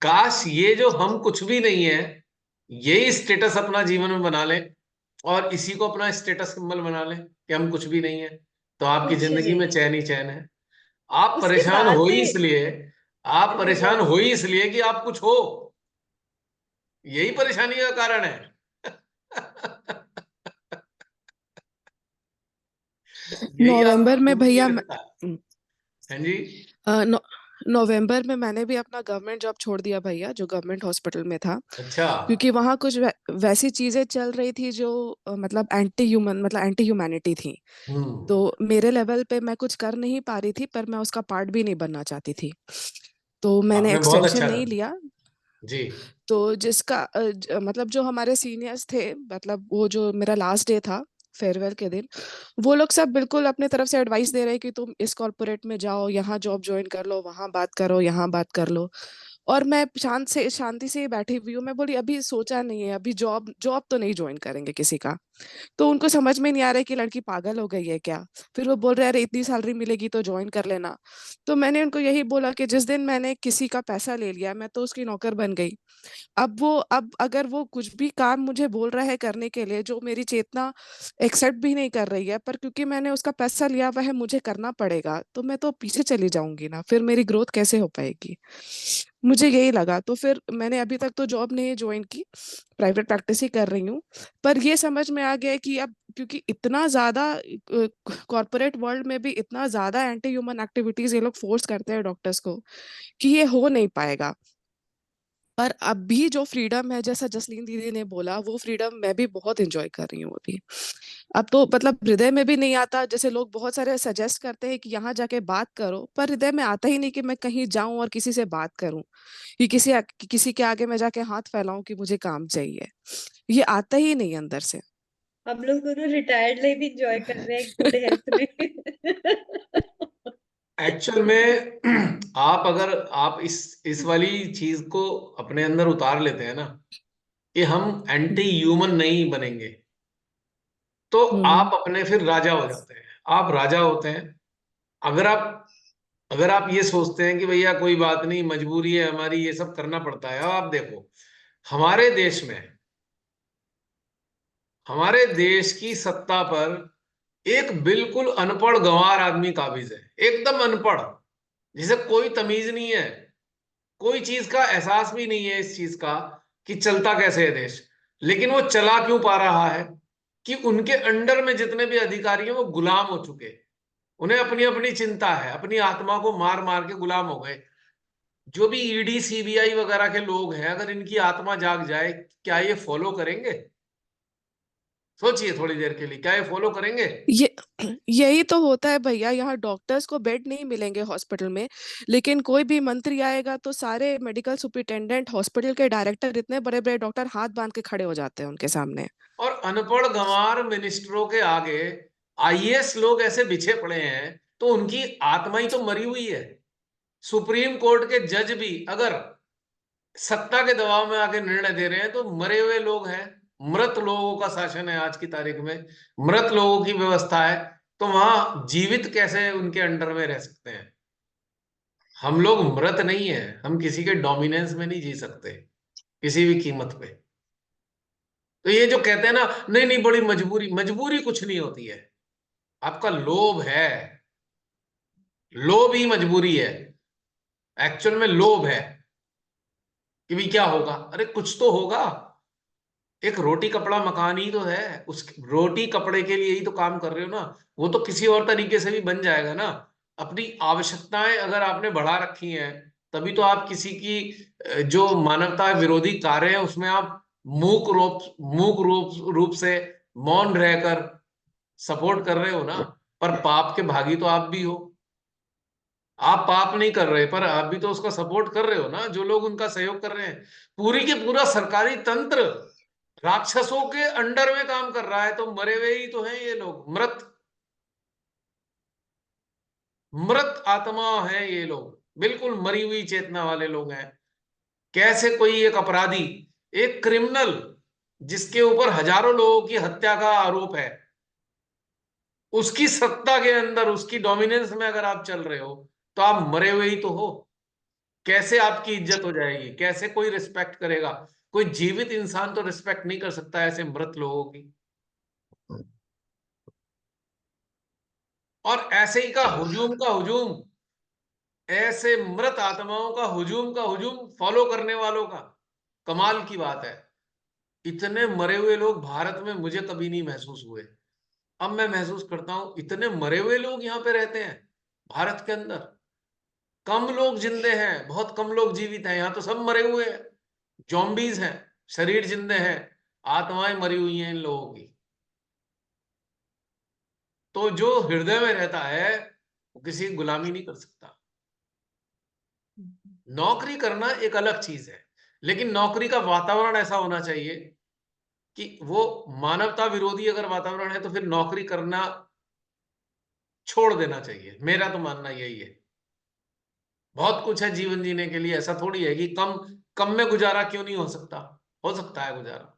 काश ये जो हम कुछ भी नहीं है, यही स्टेटस अपना जीवन में बना लें और इसी को अपना स्टेटस सिंबल बना लें कि हम कुछ भी नहीं है, तो आपकी कुछ जिंदगी में नहीं है। चैन ही चैन है। आप उसके परेशान बाद हो ही में इसलिए, आप परेशान रिवर्स। हो ही इसलिए कि आप कुछ हो, यही परेशानी का कारण है। यही नवंबर आपको में दुखी भैया रखता है। हाँ जी। नौ नवंबर में मैंने भी अपना गवर्नमेंट जॉब छोड़ दिया भैया, जो गवर्नमेंट हॉस्पिटल में था। अच्छा। क्योंकि वहाँ कुछ वैसी चीजें चल रही थी जो मतलब एंटी ह्यूमन, मतलब एंटी ह्यूमैनिटी थी। हम्म। तो मेरे लेवल पे मैं कुछ कर नहीं पा रही थी, पर मैं उसका पार्ट भी नहीं बनना चाहती थी। तो मैंने आपने बहुत एक्सटेंशन अच्छा नहीं कहा। लिया। जी। तो जिसका मतलब जो हमारे सीनियर्स थे, मतलब वो जो मेरा लास्ट डे था फेयरवेल के दिन, वो लोग सब बिल्कुल अपने तरफ से एडवाइस दे रहे हैं कि तुम इस कॉर्पोरेट में जाओ, यहाँ जॉब ज्वाइन कर लो, वहां बात करो, यहाँ बात कर लो। और मैं शांति से ही बैठी हुई हूँ। मैं बोली अभी सोचा नहीं है, अभी जॉब जॉब तो नहीं ज्वाइन करेंगे किसी का। तो उनको समझ में नहीं आ रहा है कि लड़की पागल हो गई है क्या। फिर वो बोल रहे हैं अरे इतनी सैलरी मिलेगी तो ज्वाइन कर लेना। तो मैंने उनको यही बोला कि जिस दिन मैंने किसी का पैसा ले लिया, मैं तो उसकी नौकर बन गई। अब अगर वो कुछ भी काम मुझे बोल रहा है करने के लिए जो मेरी चेतना एक्सेप्ट भी नहीं कर रही है, पर क्योंकि मैंने उसका पैसा लिया हुआ है मुझे करना पड़ेगा, तो मैं तो पीछे चली जाऊंगी ना, फिर मेरी ग्रोथ कैसे हो पाएगी। मुझे यही लगा, तो फिर मैंने अभी तक तो जॉब नहीं ज्वाइन की, प्राइवेट प्रैक्टिस ही कर रही हूँ। पर ये समझ में आ गया है कि अब क्योंकि इतना ज्यादा कॉर्पोरेट वर्ल्ड में भी इतना ज्यादा एंटी ह्यूमन एक्टिविटीज ये लोग फोर्स करते हैं डॉक्टर्स को, कि ये हो नहीं पाएगा। पर अभी जो फ्रीडम है, जैसा जसलीन दीदी ने बोला, वो फ्रीडम मैं भी बहुत इंजॉय कर रही हूँ अभी। अब तो मतलब हृदय में भी नहीं आता, जैसे लोग बहुत सारे सजेस्ट करते हैं कि यहाँ जाके बात करो, पर हृदय में आता ही नहीं कि मैं कहीं जाऊं और किसी से बात करूं, कि किसी के आगे मैं जाके हाथ फैलाऊं कि मुझे काम चाहिए। ये आता ही नहीं अंदर से। हम लोग दोनों रिटायर्ड लाइफ एंजॉय कर रहे हैं गुड हेल्थ में। एक्चुअल में आप अगर आप इस वाली चीज को अपने अंदर उतार लेते हैं ना कि हम एंटी ह्यूमन नहीं बनेंगे, तो हम्म। आप अपने फिर राजा हो जाते हैं। आप राजा होते हैं। अगर आप अगर आप ये सोचते हैं कि भैया कोई बात नहीं, मजबूरी है हमारी, ये सब करना पड़ता है। अब आप देखो, हमारे देश में, हमारे देश की सत्ता पर एक बिल्कुल अनपढ़ गंवार आदमी काबिज है, एकदम अनपढ़, जिसे कोई तमीज नहीं है, कोई चीज का एहसास भी नहीं है इस चीज का कि चलता कैसे है देश, लेकिन वो चला क्यों पा रहा है कि उनके अंडर में जितने भी अधिकारी हैं वो गुलाम हो चुके, उन्हें अपनी अपनी चिंता है, अपनी आत्मा को मार मार के गुलाम हो गए। जो भी ईडी सीबीआई वगैरह के लोग हैं, अगर इनकी आत्मा जाग जाए, क्या ये फॉलो करेंगे? सोचिए थोड़ी देर के लिए, क्या ये फॉलो करेंगे? ये यही तो होता है भैया, यहाँ डॉक्टर्स को बेड नहीं मिलेंगे हॉस्पिटल में, लेकिन कोई भी मंत्री आएगा तो सारे मेडिकल सुपरिटेंडेंट, हॉस्पिटल के डायरेक्टर, इतने बड़े बड़े डॉक्टर हाथ बांध के खड़े हो जाते हैं उनके सामने। और अनपढ़ गंवार मिनिस्टरों के आगे आईएएस लोग ऐसे बिछे पड़े हैं, तो उनकी आत्मा ही तो मरी हुई है। सुप्रीम कोर्ट के जज भी अगर सत्ता के दबाव में आके निर्णय दे रहे हैं तो मरे हुए लोग हैं, मृत लोगों का शासन है आज की तारीख में, मृत लोगों की व्यवस्था है, तो वहां जीवित कैसे उनके अंडर में रह सकते हैं? हम लोग मृत नहीं है, हम किसी के डोमिनेंस में नहीं जी सकते किसी भी कीमत पे। तो ये जो कहते हैं ना, नहीं नहीं बड़ी मजबूरी, मजबूरी कुछ नहीं होती है, आपका लोभ है, लोभ ही मजबूरी है। एक्चुअल में लोभ है कि भी क्या होगा, अरे कुछ तो होगा, एक रोटी कपड़ा मकान ही तो है, उस रोटी कपड़े के लिए ही तो काम कर रहे हो ना, वो तो किसी और तरीके से भी बन जाएगा ना। अपनी आवश्यकताएं अगर आपने बढ़ा रखी हैं, तभी तो आप किसी की जो मानवता विरोधी कार्य है उसमें आप मूक रूप से मौन रहकर सपोर्ट कर रहे हो ना। पर पाप के भागी तो आप भी हो, आप पाप नहीं कर रहे पर आप भी तो उसका सपोर्ट कर रहे हो ना, जो लोग उनका सहयोग कर रहे हैं। पूरी के पूरा सरकारी तंत्र राक्षसों के अंडर में काम कर रहा है, तो मरे हुए ही तो हैं ये लोग, मृत मृत आत्मा है ये लोग, बिल्कुल मरी हुई चेतना वाले लोग हैं। कैसे कोई एक अपराधी, एक क्रिमिनल जिसके ऊपर हजारों लोगों की हत्या का आरोप है, उसकी सत्ता के अंदर, उसकी डोमिनेंस में अगर आप चल रहे हो तो आप मरे हुए ही तो हो। कैसे आपकी इज्जत हो जाएगी, कैसे कोई रिस्पेक्ट करेगा? कोई जीवित इंसान तो रिस्पेक्ट नहीं कर सकता ऐसे मृत लोगों की। और ऐसे ही का हुजूम, ऐसे मृत आत्माओं का हुजूम फॉलो करने वालों का। कमाल की बात है, इतने मरे हुए लोग भारत में मुझे कभी नहीं महसूस हुए। अब मैं महसूस करता हूं, इतने मरे हुए लोग यहाँ पे रहते हैं भारत के अंदर। कम लोग जिंदे हैं, बहुत कम लोग जीवित हैं, यहाँ तो सब मरे हुए हैं, जॉम्बीज हैं, शरीर जिंदे हैं, आत्माएं मरी हुई हैं इन लोगों की। तो जो हृदय में रहता है वो किसी की गुलामी नहीं कर सकता। नौकरी करना एक अलग चीज है, लेकिन नौकरी का वातावरण ऐसा होना चाहिए कि वो मानवता विरोधी अगर वातावरण है तो फिर नौकरी करना छोड़ देना चाहिए। मेरा तो मानना यही है। बहुत कुछ है जीवन जीने के लिए, ऐसा थोड़ी है कि कम कम में गुजारा क्यों नहीं हो सकता है गुजारा।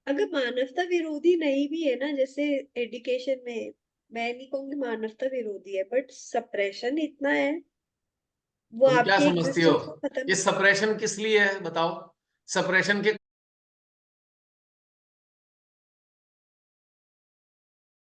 अगर मानवता विरोधी नहीं भी है ना, जैसे एजुकेशन में, मैं नहीं कहूंगी मानवता विरोधी है, बट सप्रेशन इतना है, वो तुम क्या आपकी समझती हो एग्जिस्टेंस को खत्म। ये सप्रेशन किस लिए है बताओ? सप्रेशन के